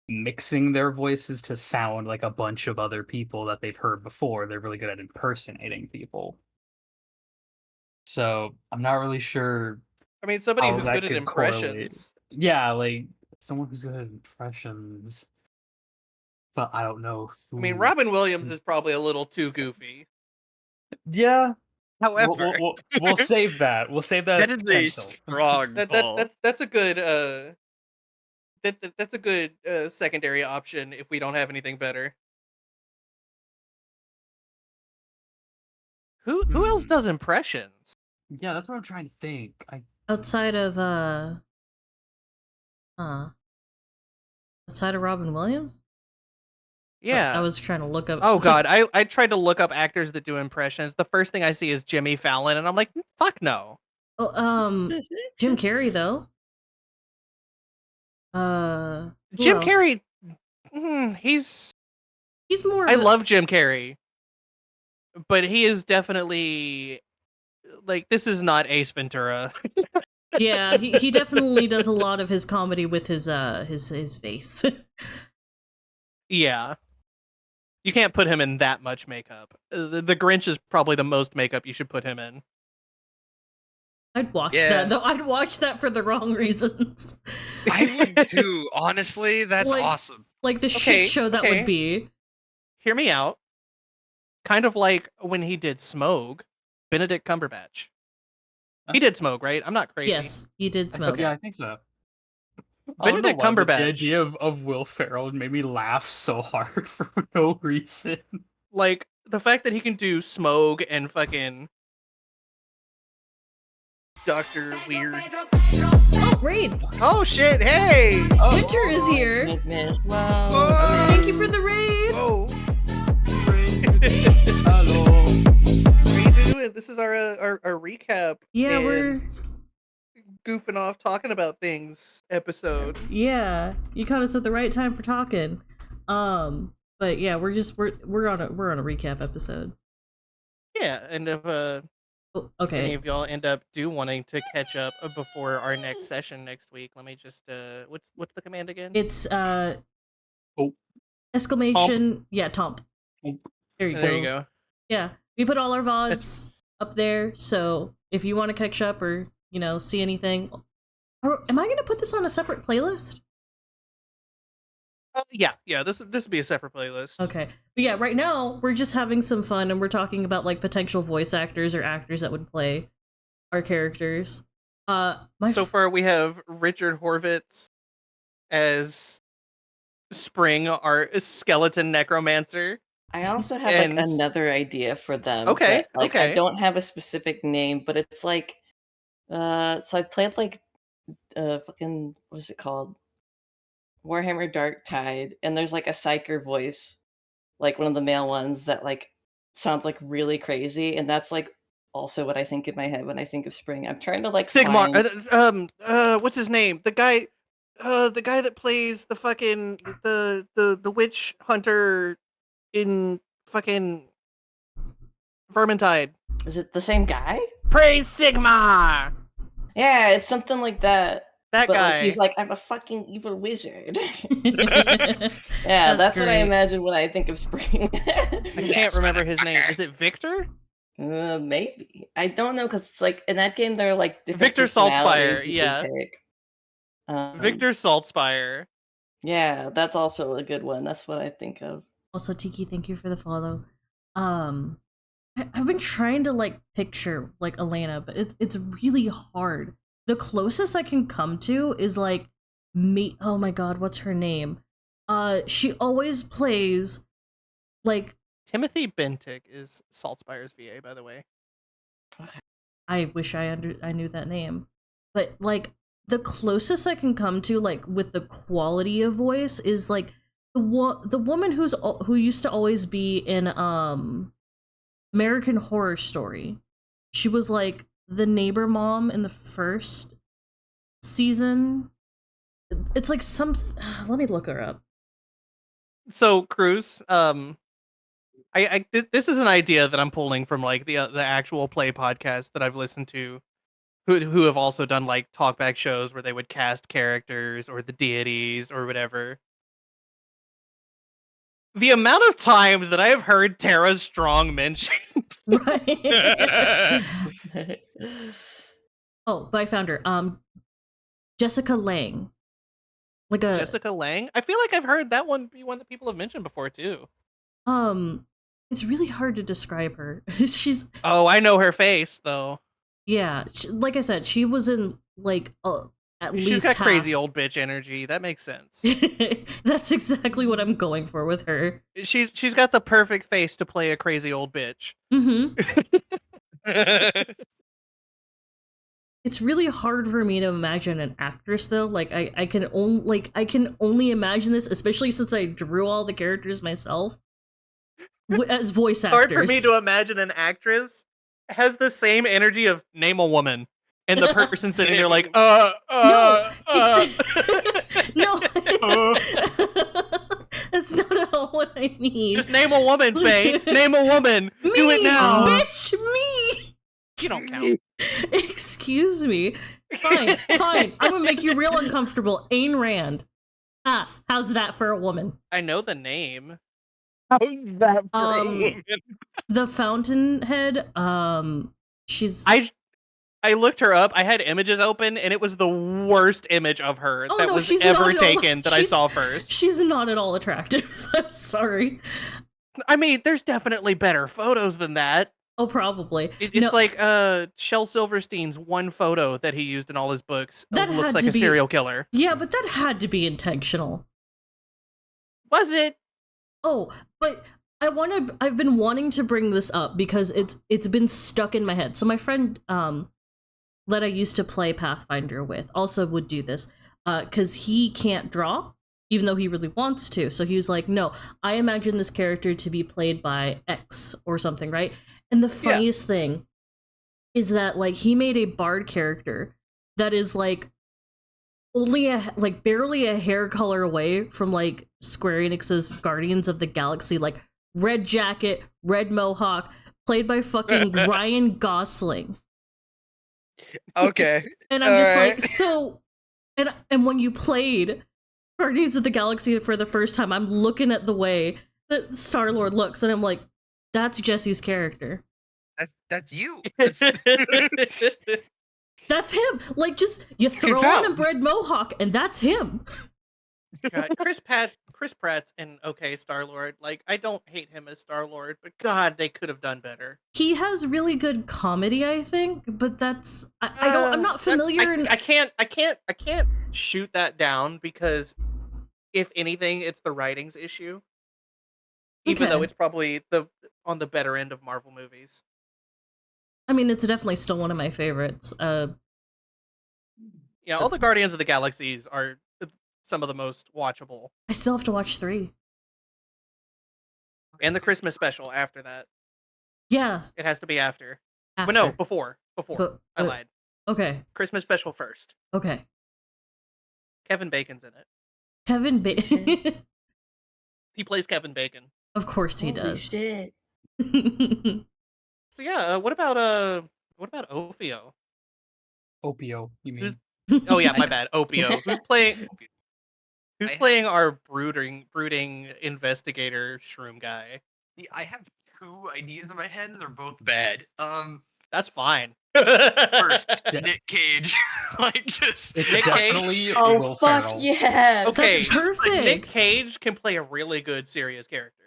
mixing their voices to sound like a bunch of other people that they've heard before. They're really good at impersonating people. So I'm not really sure. I mean, somebody How who's that good at could correlate. impressions. Yeah, like someone who's good at impressions. But I don't know. I mean, who- Robin Williams is probably a little too goofy. Yeah. However, We'll save that. We'll save that that as is a potential. strong pull. That's a good that's a good secondary option if we don't have anything better. Who else does impressions? Yeah, that's what I'm trying to think. Outside of outside of Robin Williams? Yeah. I was trying to look up. Oh it's like- god, I tried to look up actors that do impressions. The first thing I see is Jimmy Fallon, and I'm like, fuck no. Oh, Jim Carrey though. Who Jim else? Carrey, he's more. I of a- love Jim Carrey, but he is definitely like, this is not Ace Ventura. Yeah, he definitely does a lot of his comedy with his face. Yeah. You can't put him in that much makeup. The Grinch is probably the most makeup you should put him in. I'd watch Yeah. that though. I'd watch that for the wrong reasons. I would too. Honestly, that's Like- awesome. Like the Okay, shit show that okay. would be. Hear me out. Kind of like when he did Smoke, Benedict Cumberbatch. He did Smoke, right? I'm not crazy. Yes, he did smoke. Yeah, I think so. I don't know Benedict why, but Cumberbatch. The idea of Will Ferrell made me laugh so hard for no reason. Like, the fact that he can do Smoke and fucking Dr. Weird. Oh, Raid! Oh shit, hey! Oh, Winter is here! Goodness, wow. Whoa! Thank you for the raid! Whoa. hello. What are you doing? This is our recap. Yeah, and we're... goofing off talking about things episode. Yeah, you caught us at the right time for talking. But yeah, we're on a recap episode. Yeah, and if Oh, any okay. of y'all end up wanting to catch up before our next session next week, let me just what's the command again? It's Oh. exclamation yeah, Tomp. Tomp. There you There you go. Yeah. We put all our VODs up there, so if you want to catch up or, see anything. Am I gonna put this on a separate playlist? Yeah. This would be a separate playlist. Okay. But yeah, right now we're just having some fun and we're talking about like potential voice actors or actors that would play our characters. So far we have Richard Horvitz as Spring, our skeleton necromancer. I also have And- like another idea for them. Okay, but, like okay. I don't have a specific name, but it's like so I played like fucking what is it called? Warhammer Dark Tide, and there's like a psyker voice, like one of the male ones that like sounds like really crazy, and that's like also what I think in my head when I think of Spring. I'm trying to like Sigmar, find- what's his name? The guy that plays the fucking the witch hunter in fucking Vermintide. Is it the same guy? Praise Sigmar. Yeah, it's something like that. That But guy. like he's like, I'm a fucking evil wizard. yeah, Yeah, that's what I great. imagine when I think of Spring. I can't remember his name. Is it Victor? Maybe. I don't know because it's like in that game there are like different Victor personalities Saltzpyre, you yeah. can pick. Victor Saltzpyre. Yeah, that's also a good one. That's what I think of. Also, Tiki, thank you for the follow. I've been trying to like picture like Elena, but it's really hard. The closest I can come to is like me. Oh my god, what's her name? She always plays like Timothy Bentic is Saltzpyre's VA, by the way. I wish I knew that name, but like the closest I can come to like with the quality of voice is like the woman who used to always be in American Horror Story. She was like the neighbor mom in the first season. It's like some. Let me look her up. So Cruz, this is an idea that I'm pulling from like the actual play podcast that I've listened to, who have also done like talkback shows where they would cast characters or the deities or whatever. The amount of times that I have heard Tara Strong mentioned. Right. Oh, but I found her. Jessica Lange. Like a Jessica Lange? I feel like I've heard that one be one that people have mentioned before too. It's really hard to describe her. She's Oh, I know her face though. yeah, like I said, she was in like at least She's got half. crazy old bitch energy. That makes sense. That's exactly what I'm going for with her. She's got the perfect face to play a crazy old bitch. Mm-hmm. It's really hard for me to imagine an actress though. Like I can only imagine this, especially since I drew all the characters myself as voice actors. Hard for me to imagine an actress has the same energy of name a woman, and the person sitting there like No, Uh. that's not at all what I mean. Just name a woman, Faye. Name a woman. Do it Me, now. bitch, me. You don't count. Excuse me. Fine. I'm gonna make you real uncomfortable. Ayn Rand. How's that for a woman? I know the name. How's that for a Um, woman? The Fountainhead. She's. I looked her up. I had images open, and it was the worst image of her Oh, that no, was she's ever not at all- taken that I she's- saw first. She's not at all attractive. I'm sorry. I mean, there's definitely better photos than that. Oh, probably. It's No, like Shel Silverstein's one photo that he used in all his books That looks had like to a be- serial killer. yeah, but that had to be intentional. Was it? Oh, but I've been wanting to bring this up because it's been stuck in my head. So my friend that I used to play Pathfinder with also would do this because he can't draw, even though he really wants to. So he was like, no, I imagine this character to be played by X or something, right? And the funniest thing is that like he made a bard character that is like only barely a hair color away from like Square Enix's Guardians of the Galaxy, like red jacket, red mohawk, played by fucking Ryan Gosling. Okay. And I'm just Alright. like, so and when you played Guardians of the Galaxy for the first time, I'm looking at the way that Star-Lord looks and I'm like, that's Jesse's character. That's you. That's him. Like, just you throw on a found. red mohawk and that's him. God, Chris Pratt's an okay Star-Lord. Like, I don't hate him as Star-Lord, but God, they could have done better. He has really good comedy, I think, but that's I'm not familiar. I can't shoot that down because if anything, it's the writing's issue. Even though Okay. it's probably on the better end of Marvel movies. I mean, it's definitely still one of my favorites. Yeah, all the Guardians of the Galaxies are some of the most watchable. I still have to watch 3. And the Christmas special after that. Yeah. It has to be after. After. But no, before. But- I lied. Okay. Christmas special first. Okay. Kevin Bacon's in it. Kevin Bacon. He plays Kevin Bacon. Of course he Holy does. shit. So yeah, what about Ophio? Ophio, you mean? Who's- Oh yeah, my bad. Ophio. Who's I- playing our brooding investigator shroom guy? See, I have two ideas in my head, and they're both bad. That's fine. First, Yeah. Nick Cage, like just It's Nick Cage? definitely Oh, Will fuck Ferrell. yeah. Okay, That's perfect. Nick Cage can play a really good serious character.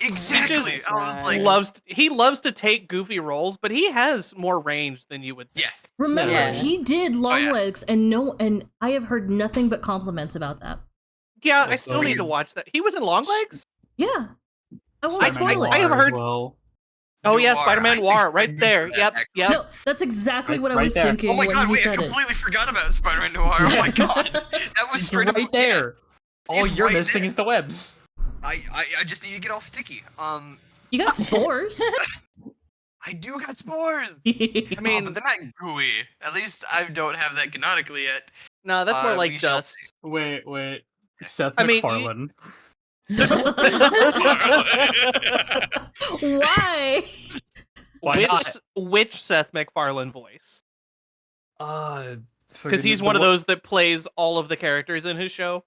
exactly. just I was like, He loves to take goofy roles, but he has more range than you would think. yeah, Remember, Yeah. he did Long yeah. Legs, and I have heard nothing but compliments about that. Yeah, I Also, still need to watch that. He was in Long Legs? Yeah. I won't Spider-Man spoil it. I have Noir as heard- well. Oh yeah, Noir. Spider-Man I think Noir, right Spider-Man there. Noir, Yep, actually. yep. No, that's exactly what I Right was there. thinking Oh my when god, you wait, I said it. completely forgot about Spider-Man Noir. Oh my god. That was It's straight up- right there. All It's you're right missing there. is the webs. I just need to get all sticky. You got spores. I do got spores. I mean, but they're not gooey. At least I don't have that canonically yet. no, that's more we like shall dust. Wait. Seth I mean, MacFarlane. Why? Why not? Which Seth MacFarlane voice? Because he's one of those that plays all of the characters in his show.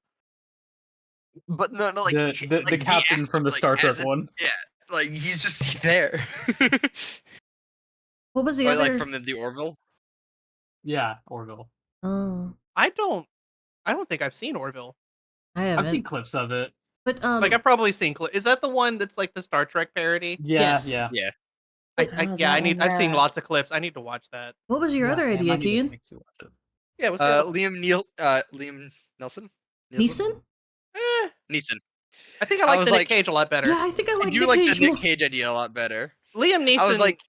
But no, like the captain acts, from the like, Star Trek as a- one. Like he's just there. What was the Or, other? like from the Orville. Yeah, Orville. Oh, I don't think I've seen Orville. I haven't. I've seen clips of it. But Like I've probably seen. Is that the one that's like the Star Trek parody? Yeah, Yes. yeah. Yeah. I've seen lots of clips. I need to watch that. what was your Yeah, other Sam, I idea, need to Keegan? actually watch it. Yeah, what's the other one? Liam Nelson. Neeson? Neeson. I think I I like was the Nick like- Cage a lot better. Yeah, I think I I like do Nick like Cage the Nick more. Cage idea a lot better. Liam I was Neeson like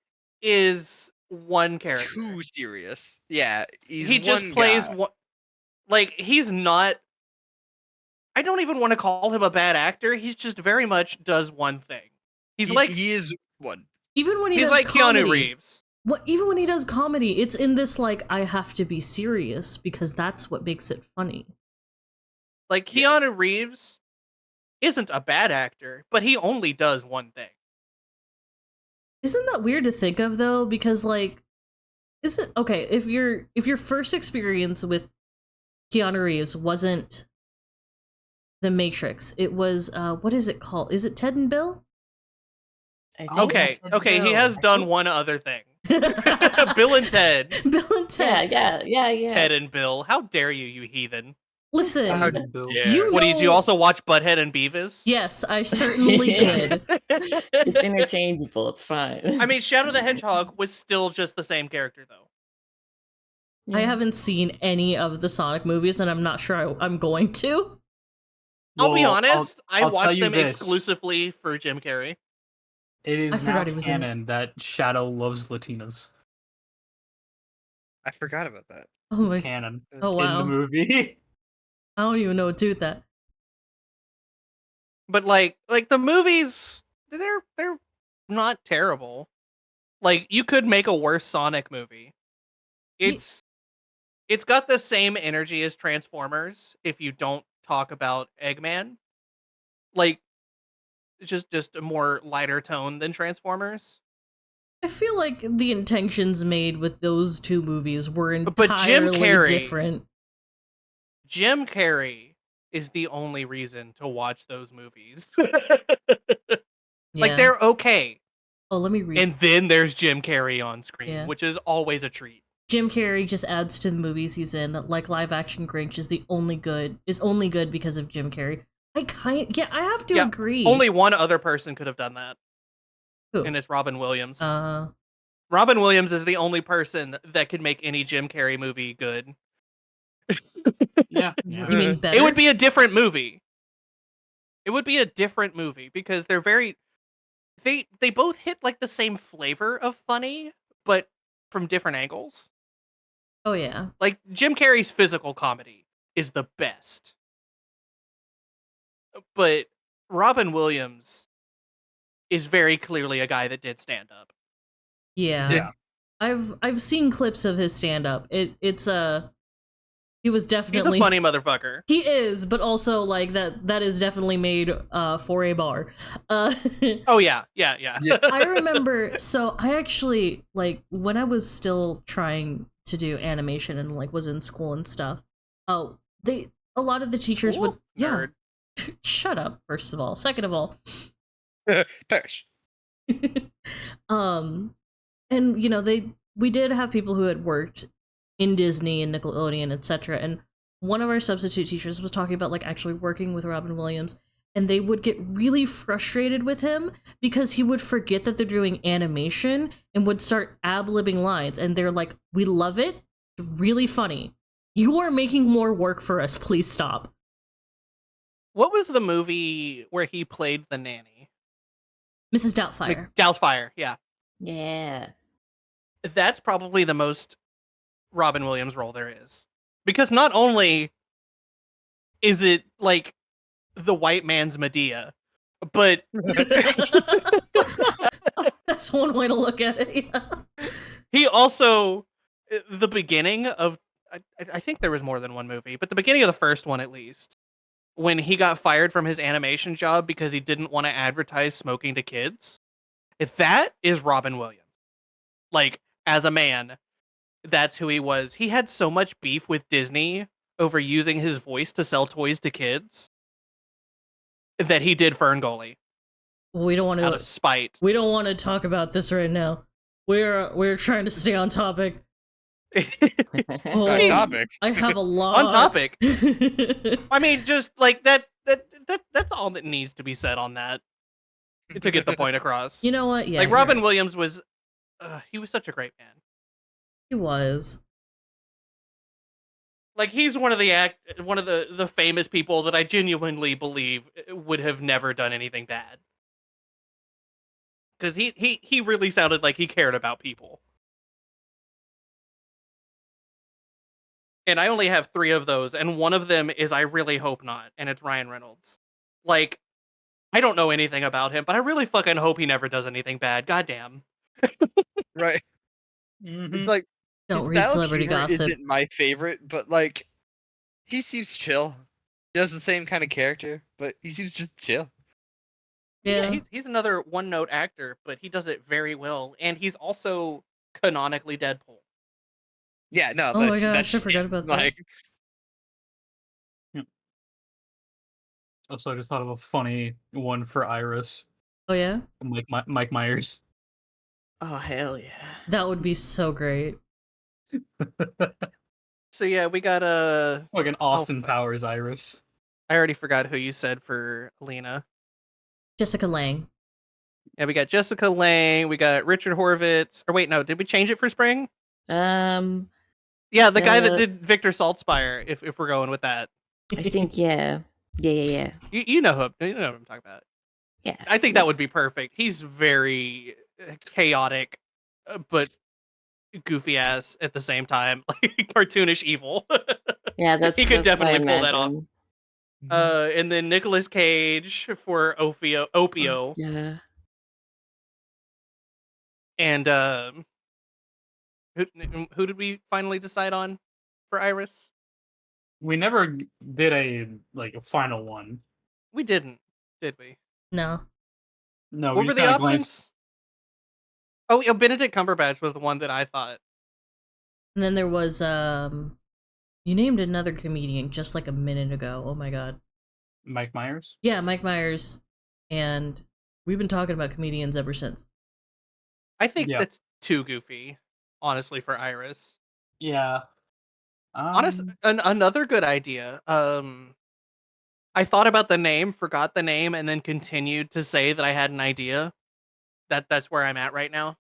is one character. too serious. Yeah, he's He just one plays guy. one. Like he's not. I don't even want to call him a bad actor. He's just very much does one thing. He's like he is one. Even when he he's does like comedy, Keanu Reeves. Even when he does comedy, it's in this like I have to be serious because that's what makes it funny. Like Yeah. Keanu Reeves isn't a bad actor, but he only does one thing. Isn't that weird to think of though? Because like Is it okay if your first experience with Keanu Reeves wasn't The Matrix? It was what is it called? Is it Ted and Bill? I think Okay, that's a okay, he Bill. has done one other thing. Bill and Ted. Bill and Ted. Yeah. Ted and Bill. How dare you, you heathen? Listen, How did Bill? Yeah. you What, did you know- also watch Butthead and Beavis? Yes, I certainly did. It's interchangeable. It's fine. I mean, Shadow the Hedgehog was still just the same character, though. I haven't seen any of the Sonic movies, and I'm not sure I'm going to. I'll be Well, honest, I I'll tell watched you them this. exclusively for Jim Carrey. It is I now forgot he was in it. canon that Shadow loves Latinos. I forgot about that. Oh It's my! canon Oh in the wow! movie. I don't even know what to do with that. But like the movies, they're not terrible. Like, you could make a worse Sonic movie. It's got the same energy as Transformers if you don't talk about Eggman. Like, it's just a more lighter tone than Transformers. I feel like the intentions made with those two movies were entirely But Jim Carrey- different. Jim Carrey is the only reason to watch those movies. Like, Yeah. they're okay. Oh, let me read. And then there's Jim Carrey on screen, Yeah. which is always a treat. Jim Carrey just adds to the movies he's in. Like live action Grinch is only good because of Jim Carrey. I have to Yeah, agree. Only one other person could have done that, Who? and it's Robin Williams. Robin Williams is the only person that could make any Jim Carrey movie good. Yeah. You mean better? It would be a different movie. It would be a different movie because they're very... They both hit like the same flavor of funny, but from different angles. Oh yeah. Like, Jim Carrey's physical comedy is the best. But Robin Williams is very clearly a guy that did stand up. Yeah. Yeah. I've seen clips of his stand up. He was He's definitely a funny motherfucker. He is, but also like that is definitely made for a bar. Oh yeah. I remember, so I actually, like, when I was still trying to do animation and like was in school and stuff, a lot of the teachers would Nerd. shut up, first of all. Second of all, Perish. and you know, we did have people who had worked in Disney and Nickelodeon, etc. And one of our substitute teachers was talking about like actually working with Robin Williams, and they would get really frustrated with him because he would forget that they're doing animation and would start ad-libbing lines, and they're like, "We love it. It's really funny. You are making more work for us. Please stop." What was the movie where he played the nanny? Mrs. Doubtfire. Doubtfire, yeah. Yeah. That's probably the most Robin Williams role there is. Because not only is it like the white man's Medea, but That's one way to look at it. Yeah. he also, the beginning of, I think there was more than one movie, but the beginning of the first one at least, when he got fired from his animation job because he didn't want to advertise smoking to kids, that is Robin Williams. Like, as a man, that's who he was. He had so much beef with Disney over using his voice to sell toys to kids that he did Ferngully We don't want out of to. spite. We don't want to talk about this right now. We're trying to stay on topic. Oh, On topic. I have a lot. On topic. I mean, just like that's all that needs to be said on that to get the point across. You know what? Yeah, like, you're Robin right. Williams was, he was such a great man. He was. Like, he's one of the famous people that I genuinely believe would have never done anything bad. Because he really sounded like he cared about people. And I only have 3 of those, and one of them is I really hope not, and it's Ryan Reynolds. Like, I don't know anything about him, but I really fucking hope he never does anything bad. Goddamn. Right. Mhm. It's like Don't his read style of celebrity humor gossip. Isn't my favorite, but like he seems chill. He does the same kind of character, but he seems just chill. Yeah. He's another one-note actor, but he does it very well, and he's also canonically Deadpool. Yeah, no, Oh my that's gosh, I it. forgot about that. Like, Also, I just thought of a funny one for Iris. Oh yeah? Mike Myers. Oh hell yeah. That would be so great. So yeah, we got Like an Austin fuck. Powers Iris. I already forgot who you said for Alina. Jessica Lange. Yeah, we got Jessica Lange, we got Richard Horvitz. Or wait, no, did we change it for spring? Yeah, the guy that did Victor Saltspire, if we're going with that. I think yeah. Yeah. You know what I'm talking about. Yeah. I think that would be perfect. He's very chaotic, but goofy ass at the same time, like cartoonish evil. Yeah, that's he could that's what I definitely pull that off. imagine. And then Nicolas Cage for Ophio, Yeah. and who did we finally decide on for Iris? We never did a final one. We didn't, did we? No. No, What we were just the kinda options? glanced- Oh, yeah, Benedict Cumberbatch was the one that I thought. And then there was you named another comedian just like a minute ago. Oh my god. Mike Myers. Yeah, Mike Myers. And we've been talking about comedians ever since. I think Yeah. that's too goofy, honestly, for Iris. Yeah. Another good idea. I thought about the name, forgot the name, and then continued to say that I had an idea. That's where I'm at right now.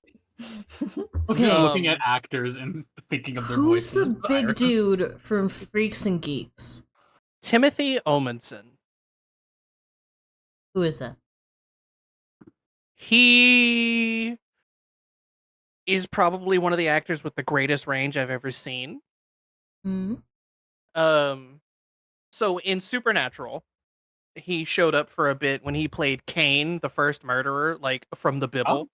Okay. Looking at actors and thinking of their Who's voices. the with big Iris. dude from Freaks and Geeks? Timothy Omenson. Who is that? He is probably one of the actors with the greatest range I've ever seen. Hmm? So in Supernatural, he showed up for a bit when he played Cain, the first murderer, like from the Bible. Oh.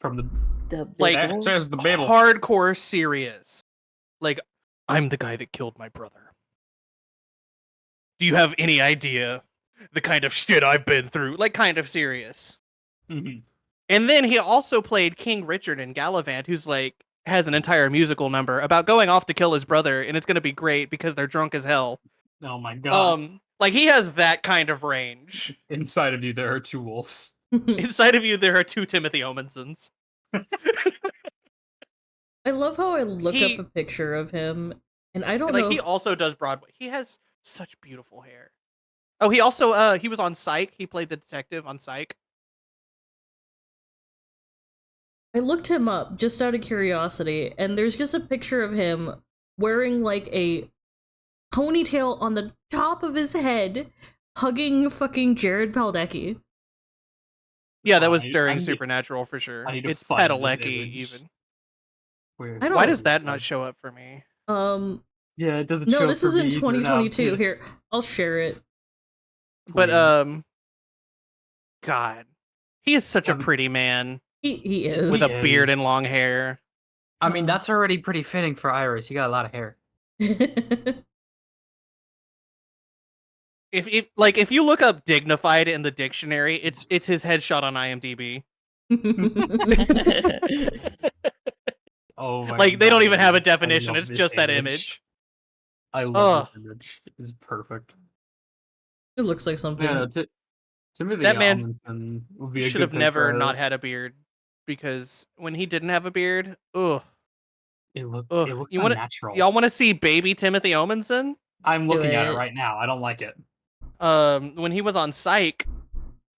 From the The Like, big That one? says the Bible. Hardcore serious. Like, I'm the guy that killed my brother. Do you have any idea the kind of shit I've been through? Like, kind of serious. Mhm. And then he also played King Richard in Gallivant, who's like has an entire musical number about going off to kill his brother, and it's gonna be great because they're drunk as hell. Oh my god. Like he has that kind of range. Inside of you there are two wolves. Inside of you, there are two Timothy Omensons. I love how I look He- up a picture of him, and I don't Like know. he also does Broadway. He has such beautiful hair. Oh, he also he was on Psych. He played the detective on Psych. I looked him up just out of curiosity, and there's just a picture of him wearing like a ponytail on the top of his head, hugging fucking Jared Paldecki. Yeah, that was I during need- Supernatural for sure. I need to It's find this Padalecki image. even. I don't- Why does that not show up for me? Yeah, it doesn't No, show this for is in me either, now I'm 2022. pissed. Here, I'll share it. But Please. God, he is such a Um, pretty man He is. with He a beard is. and long hair. I mean, that's already pretty fitting for Iris. You got a lot of hair. If you look up dignified in the dictionary, it's his headshot on IMDb. Oh my Like they don't God, even have a I definition. love It's this just that image. I love Ugh. this image. It's perfect. It looks like something. Yeah, Timothy That man Amundsen would be a Should good have pick never for not Iris. had a beard, because when he didn't have a beard, ugh. It looks You wanna- unnatural. Y'all want to see baby Timothy Omenson? I'm Do looking at it it. right now. I don't like it. When he was on Psych,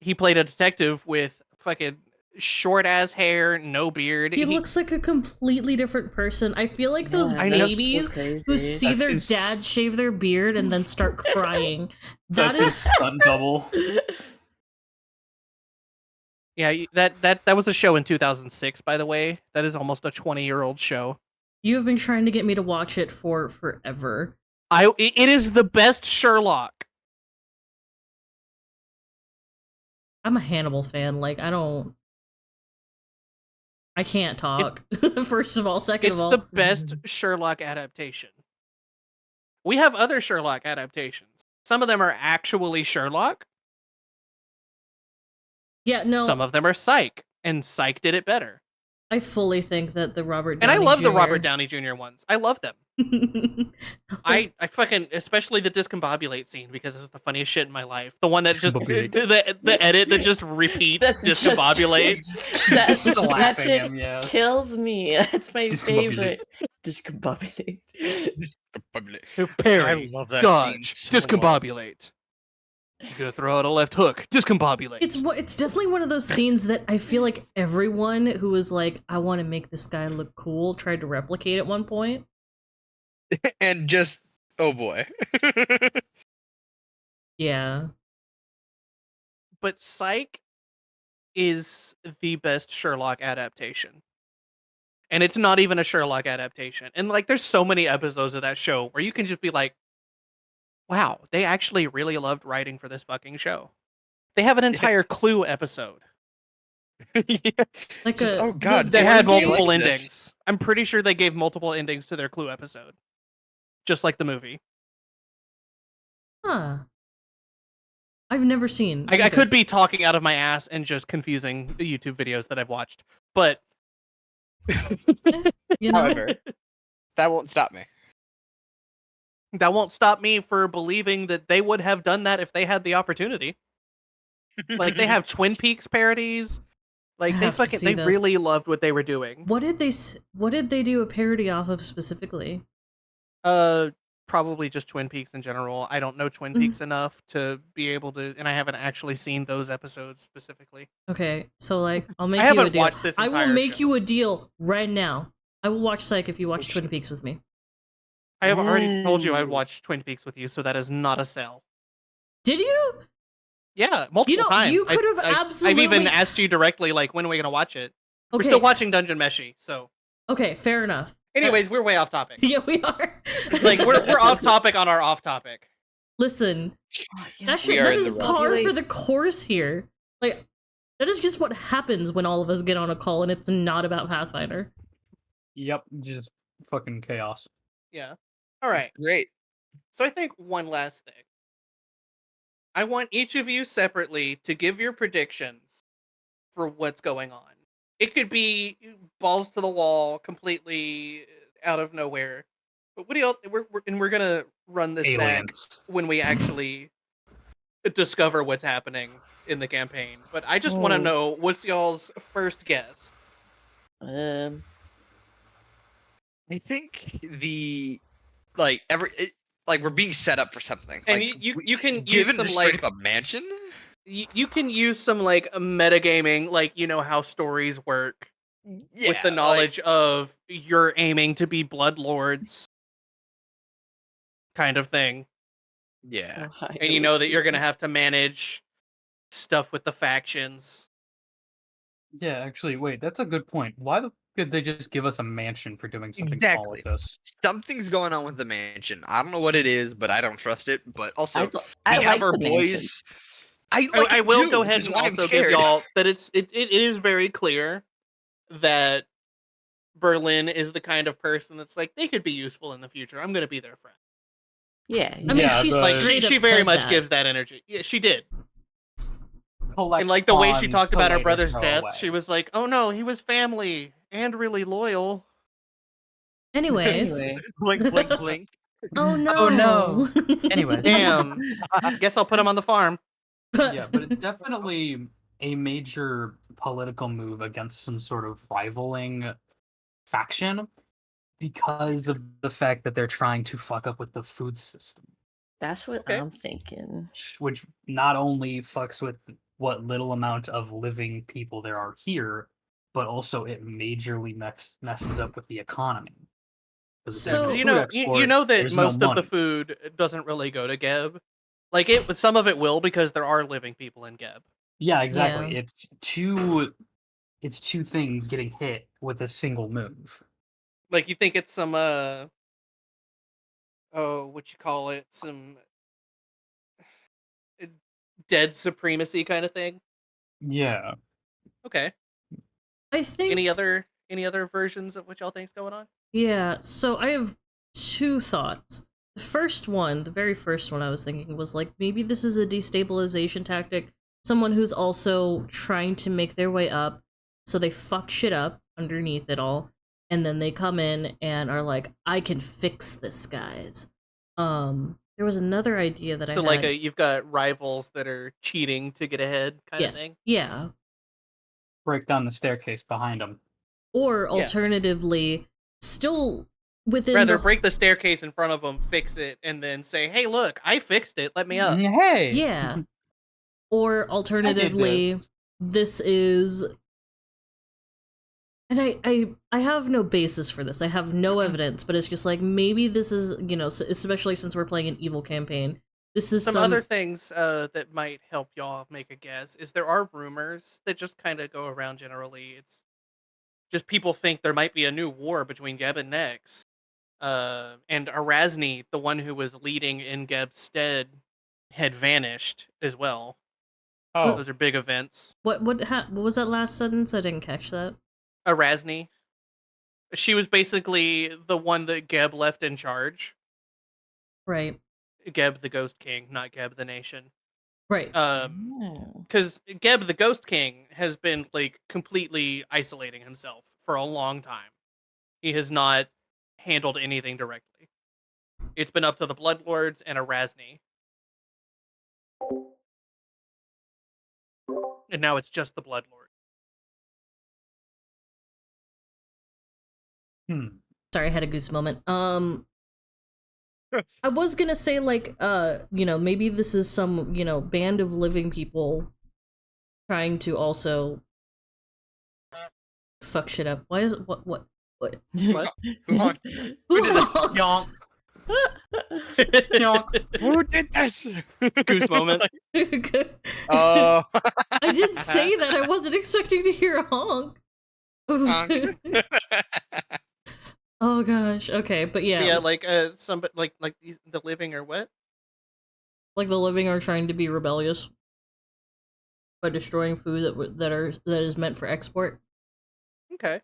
he played a detective with fucking short ass hair, no beard. He looks like a completely different person. I feel like those Yeah, I know. that's so babies crazy. who see That's their his- dad shave their beard and then start crying. That That's his is stunt double. Yeah, that was a show in 2006, by the way. That is almost a 20-year-old show. You have been trying to get me to watch it for forever. It is the best Sherlock. I'm a Hannibal fan. Like, I can't talk. First of all. Second It's of all. the best Sherlock adaptation. We have other Sherlock adaptations. Some of them are actually Sherlock. Yeah, no. Some of them are Psych, and Psych did it better. I fully think that the Robert And Downey I love the Jr. Robert Downey Jr. ones. I love them. I fucking, especially the discombobulate scene, because it's the funniest shit in my life. The one that just Discombobulate. the edit that just repeats That's just- discombobulate. that Slapping shit him, yes. kills me. That's my Discombobulate. favorite. Discombobulate. Parry, I love that dodge, scene so much. discombobulate. He's gonna throw out a left hook. Discombobulate. It's definitely one of those scenes that I feel like everyone who was like, I want to make this guy look cool, tried to replicate at one point. And just, oh boy. Yeah. But Psych is the best Sherlock adaptation. And it's not even a Sherlock adaptation. And like there's so many episodes of that show where you can just be like, wow, they actually really loved writing for this fucking show. They have an entire Clue episode. Yeah. Like Just, a- oh god, They why had do you multiple like this? endings. I'm pretty sure they gave multiple endings to their Clue episode. Just like the movie. Huh. I've never seen. I either. could be talking out of my ass and just confusing the YouTube videos that I've watched. But You know? However, that won't stop me. that won't stop me for believing that they would have done that if they had the opportunity. Like they have Twin Peaks parodies. Like I they have to see they those. really loved what they were doing. What did they do a parody off of specifically? Probably just Twin Peaks in general. I don't know Twin Mm. Peaks enough to be able to, and I haven't actually seen those episodes specifically. Okay, so like I'll make I you a haven't deal. watched this I will entire make show. you a deal right now. I will watch Psych if you watch Oh, Twin shit. Peaks with me. I have already told you I'd Ooh. watch Twin Peaks with you, so that is not a sell. Did you? Yeah, multiple know, times. you could have I've absolutely- even asked you directly, like, when are we gonna watch it? Okay. We're still watching Dungeon Meshi, so. Okay, fair enough. Anyways, we're way off topic. Yeah, we are. Like we're off topic on our off topic. Listen, that We shit are that in is the wrong par place. for the course here. Like that is just what happens when all of us get on a call and it's not about Pathfinder. Yep, just fucking chaos. Yeah. All right. Great. So I think one last thing. I want each of you separately to give your predictions for what's going on. It could be balls to the wall, completely out of nowhere. But what do y'all? We're gonna run this back Aliens. when we actually discover what's happening in the campaign. But I just want to Oh. know what's y'all's first guess. I think the like like we're being set up for something. And like, you can use given some this like straight up a mansion. you can use some like metagaming, like you know how stories work Yeah, with the knowledge of you're aiming to be blood lords, kind of thing, Yeah. and you know that you're gonna have to manage stuff with the factions. Yeah, actually, wait, that's a good point. Why the did they just give us a mansion for doing something small Exactly. like this? Something's going on with the mansion. I don't know what it is, but I don't trust it. But also, I we like have our the boys. mansion. I I will too, go ahead which is and why I'm also give scared. y'all that it is very clear that Berlin is the kind of person that's like they could be useful in the future. I'm gonna be their friend. Yeah. I mean, Yeah, she's the- Like straight she up very said much that. gives that energy. Yeah, she did. Collect And like the way she pawns talked to about her later brother's throw death, away. she was like, "Oh no, he was family and really loyal." Anyways. Anyway. blink, blink, blink. Oh no. Oh, no. Anyways. Damn. Guess I'll put him on the farm. Yeah, but it's definitely a major political move against some sort of rivaling faction because of the fact that they're trying to fuck up with the food system, That's what Okay. I'm thinking. which not only fucks with what little amount of living people there are here, but also it majorly messes up with the economy. 'Cause if there's So- no you food know, export, you know that there's no most of the money. food doesn't really go to Geb. Like it, some of it will because there are living people in Geb. Yeah, exactly. Yeah. It's two things getting hit with a single move. Like you think it's some what you call it, some dead supremacy kind of thing. Yeah. Okay. I think Any other versions of what y'all think's going on? Yeah, so I have two thoughts. The first one, the very first one I was thinking was like maybe this is a destabilization tactic. Someone who's also trying to make their way up, so they fuck shit up, underneath it all, and then they come in and are like, I can fix this, guys. There was another idea that I So had. like you've got rivals that are cheating to get ahead kind of thing. Yeah. Break down the staircase behind them. Or Yeah. alternatively, still within Rather the break the staircase in front of them, fix it, and then say, "Hey, look, I fixed it. Let me up." Hey. Yeah. Or alternatively, this is, and I have no basis for this. I have no evidence, but it's just like maybe this is, you know, especially since we're playing an evil campaign. This is Some other things that might help y'all make a guess is there are rumors that just kind of go around generally. It's just people think there might be a new war between Geb and Nex. And Erasni, the one who was leading in Geb's stead, had vanished as well. Oh, Those are big events. what was that last sentence? I didn't catch that. Erasni. She was basically the one that Geb left in charge. Right. Geb the Ghost King, not Geb the Nation. Right. Oh. Because Geb the Ghost King has been like completely isolating himself for a long time. He has not handled anything directly. It's been up to the Bloodlords and Erasni. And now it's just the Bloodlord. Sorry, I had a goose moment. I was gonna say, like, you know, maybe this is some, you know, band of living people trying to also fuck shit up. Why is it, what? What? Who did this? Yonk. Yonk. Who did this? Goose moment. Oh. I did say that. I wasn't expecting to hear a honk. Honk. Oh gosh. Okay, but yeah, Yeah, like some like the living or what? like the living are trying to be rebellious by destroying food that is meant for export. Okay.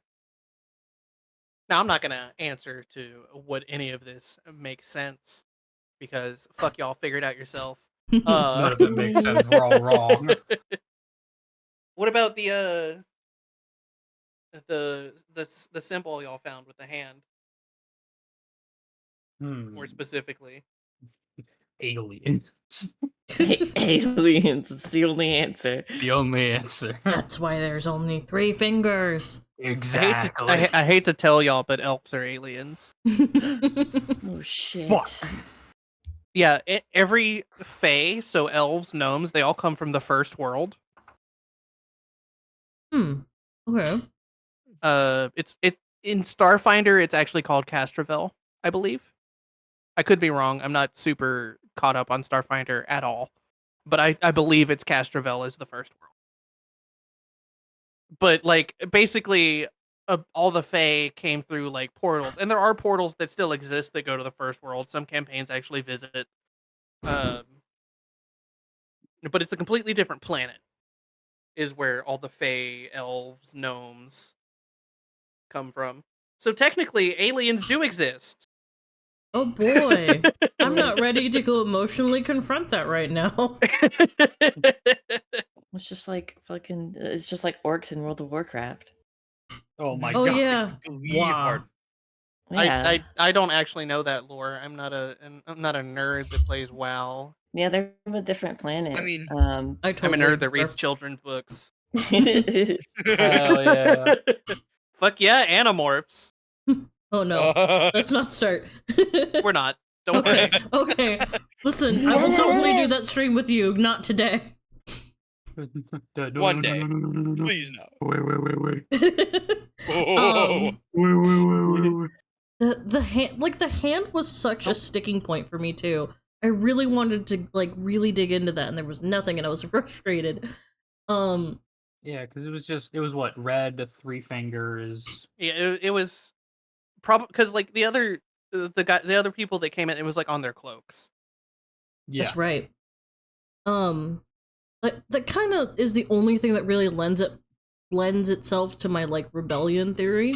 Now I'm not gonna answer to what any of this makes sense because fuck y'all, figure it out yourself. None of it makes sense. We're all wrong. What about the symbol y'all found with the hand, more specifically? Aliens. Aliens. It's the only answer. The only answer. That's why there's only 3 fingers. Exactly. I hate to tell y'all, but elves are aliens. Oh shit. Fuck. Yeah, every fae, so elves, gnomes, they all come from the first world. Okay. It's in Starfinder. It's actually called Castrovel, I believe. I could be wrong. I'm not super caught up on Starfinder at all, but I believe it's Castrovel is the first world. But like basically, all the fae came through like portals, and there are portals that still exist that go to the first world. Some campaigns actually visit. But it's a completely different planet. Is where all the fae, elves, gnomes come from. So technically, aliens do exist. Oh boy. I'm not ready to go emotionally confront that right now. It's just like fucking. It's just like orcs in World of Warcraft. Oh my Oh god. yeah. Wow. Yeah. I don't actually know that lore. I'm not a nerd that plays WoW. Yeah, they're from a different planet. I mean, I'm a nerd that reads children's books. Hell yeah. Fuck yeah, Animorphs. Oh no. Let's not start. We're not. Don't Okay. worry. Okay. Listen, I will totally do that stream with you, not today. One day. Please no. Wait. Oh. Wait. The hand, like the hand was such a sticking point for me too. I really wanted to like really dig into that, and there was nothing, and I was frustrated. Yeah, because it was what, red, 3 fingers. Yeah, it was probably because like the other people that came in, it was like on their cloaks. Yeah. That's right. Like that kind of is the only thing that really lends itself to my like rebellion theory.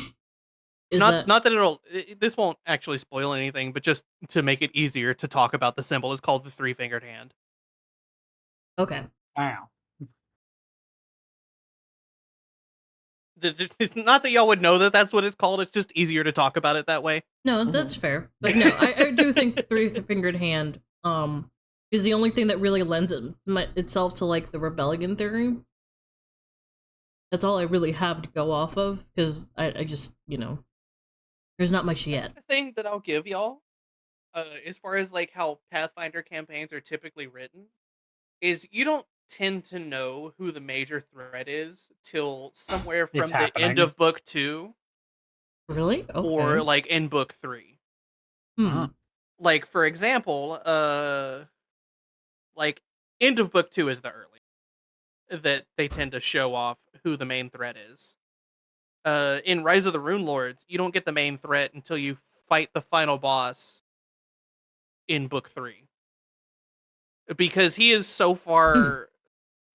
Not that this won't actually spoil anything, but just to make it easier to talk about the symbol, is called the 3-fingered hand. Okay. Wow. It's not that y'all would know that that's what it's called. It's just easier to talk about it that way. No, that's fair. But no, I do think three-fingered hand is the only thing that really lends itself to like the rebellion theory. That's all I really have to go off of, because I just, there's not much yet. The thing that I'll give y'all, as far as like how Pathfinder campaigns are typically written, is you don't tend to know who the major threat is till somewhere from the end of book 2. Really? Okay. Or like in book 3. Like, for example, like end of book 2 is the early that they tend to show off who the main threat is. In Rise of the Rune Lords, you don't get the main threat until you fight the final boss in book 3. Because he is so far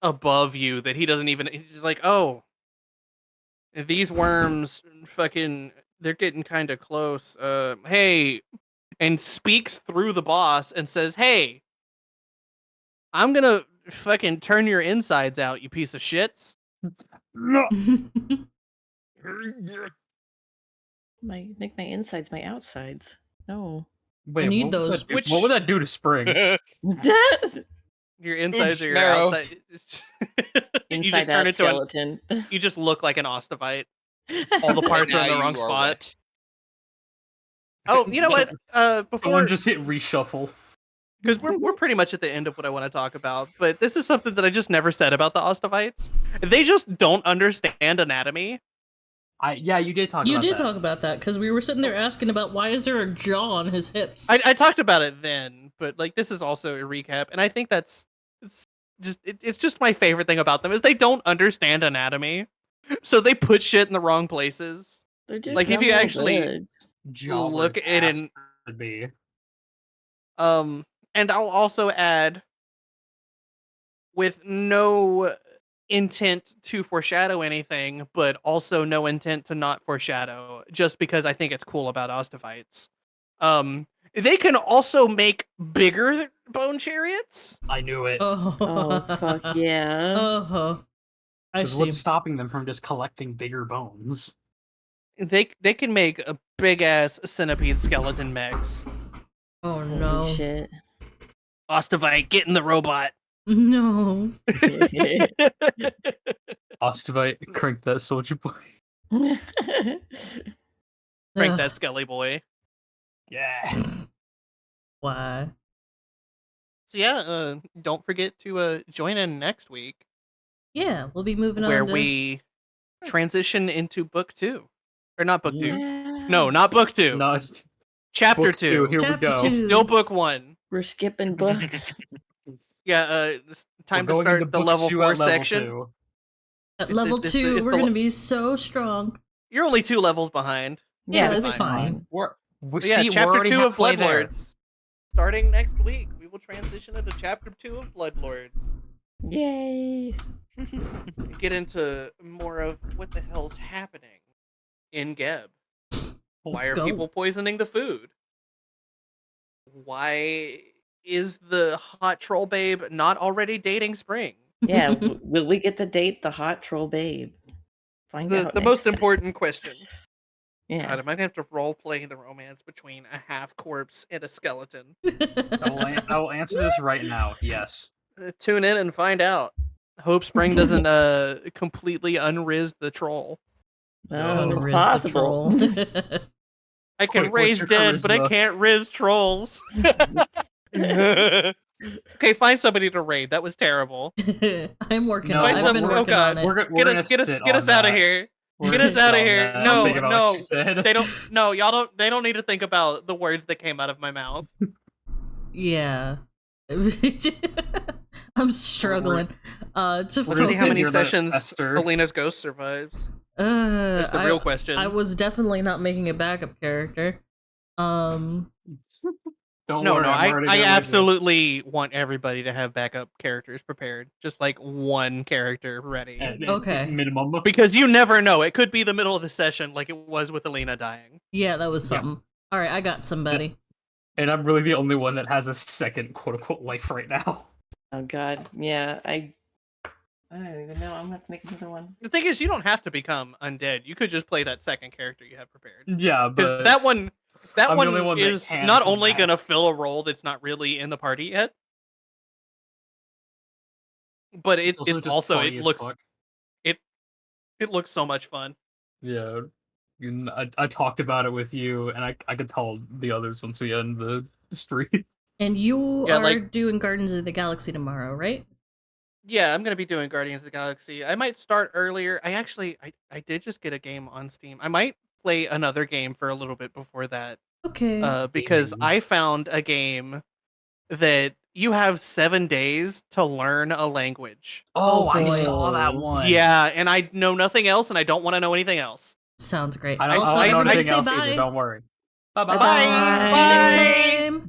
above you that he doesn't even, he's like, oh, these worms fucking, they're getting kind of close. Hey, and speaks through the boss and says, hey, I'm gonna fucking turn your insides out, you piece of shits. Make my insides my outsides. No. Wait, I need those. What would that do to Spring? Your insides Oops, are your marrow. outside. You Inside just turn out into skeleton. you just look like an Ostevite. All the parts are in the Now wrong you are spot. wet. Oh, you know what? Before Someone just hit reshuffle. because we're pretty much at the end of what I want to talk about, but this is something that I just never said about the Ostevites. They just don't understand anatomy. Yeah, you did talk. You about did that. talk about that, because we were sitting there asking about why is there a jaw on his hips? I talked about it then, but like this is also a recap, and I think it's just my favorite thing about them is they don't understand anatomy, so they put shit in the wrong places. They're just Like if you actually look at it in would be. and I'll also add, with no intent to foreshadow anything, but also no intent to not foreshadow, just because I think it's cool about Ostevites. They can also make bigger bone chariots. I knew it. Oh fuck yeah. I Because see. what's stopping them from just collecting bigger bones? They can make a big ass centipede skeleton mechs. Oh Holy no. shit. Ostevite, get in the robot. No. Ostevite, crank that soldier boy. Crank Ugh. that skelly boy. Yeah. Why? So yeah, don't forget to join in next week Yeah, we'll be moving where on to... we transition into book 2. Or not book 2. Yeah. No, not book 2. No, it's Chapter book 2. Here Chapter we go. 2. It's still book 1. We're skipping books. Yeah, it's time We're to going into start the book level 2 4 at level section. 2. At It's- level it's 2, the we're le- gonna be so strong. You're only 2 levels behind. Yeah, It's that's fine. We But yeah, see, chapter we're already 2 of halfway there. Bloodlords. Starting next week, we will transition into chapter 2 of Bloodlords. Yay. Get into more of what the hell's happening in Geb. Why Let's are go. people poisoning the food? Why is the hot troll babe not already dating Spring? Yeah, will we get to date the hot troll babe? Find out The next most time. important question. Yeah. God, I might have to role play the romance between a half corpse and a skeleton. I will answer this right now. Yes. Tune in and find out. Hope Spring doesn't completely unriz the troll. Well, it's Unriz the possible. troll. I can Quick, what's raise your dead, but I charisma? can't riz trolls. Okay, find somebody to raid. That was terrible. I'm working No, on it. Find I've been some- oh working God. on it. We're Get gonna us sit out of on here. We're Get gonna us out of sit on here. that. No, Think about no. what she said. They don't. No, y'all don't. They don't need to think about the words that came out of my mouth. Yeah. I'm struggling. To Let's see focus. how many You're the sessions Esther. Alina's ghost survives. That's the real question. I was definitely not making a backup character. Don't No, worry, no, I'm already I there with you. absolutely want everybody to have backup characters prepared. Just like one character ready. At Okay. minimum. Because you never know. It could be the middle of the session like it was with Alina dying. Yeah, that was Yeah. something. Alright, I got somebody. And I'm really the only one that has a second quote unquote life right now. Oh god, yeah, I don't even know. I'm gonna have to make another one. The thing is, you don't have to become undead. You could just play that second character you have prepared. Yeah, Because but that one I'm the only one that is can not do only that. gonna fill a role that's not really in the party yet, but it's just also funny it as looks fuck. it looks so much fun. Yeah. I talked about it with you, and I could tell the others once we end the stream. And you Yeah, are like- doing Gardens of the Galaxy tomorrow, right? Yeah, I'm gonna be doing Guardians of the Galaxy. I might start earlier. I did just get a game on Steam. I might play another game for a little bit before that. Okay. Because Maybe. I found a game that you have 7 days to learn a language. Oh, Oh, I boy. saw that one. Yeah, and I know nothing else, and I don't want to know anything else. Sounds great. I don't, Also, I don't know everybody anything say else bye. either. Don't worry. Bye-bye. Bye. See you next Bye. time.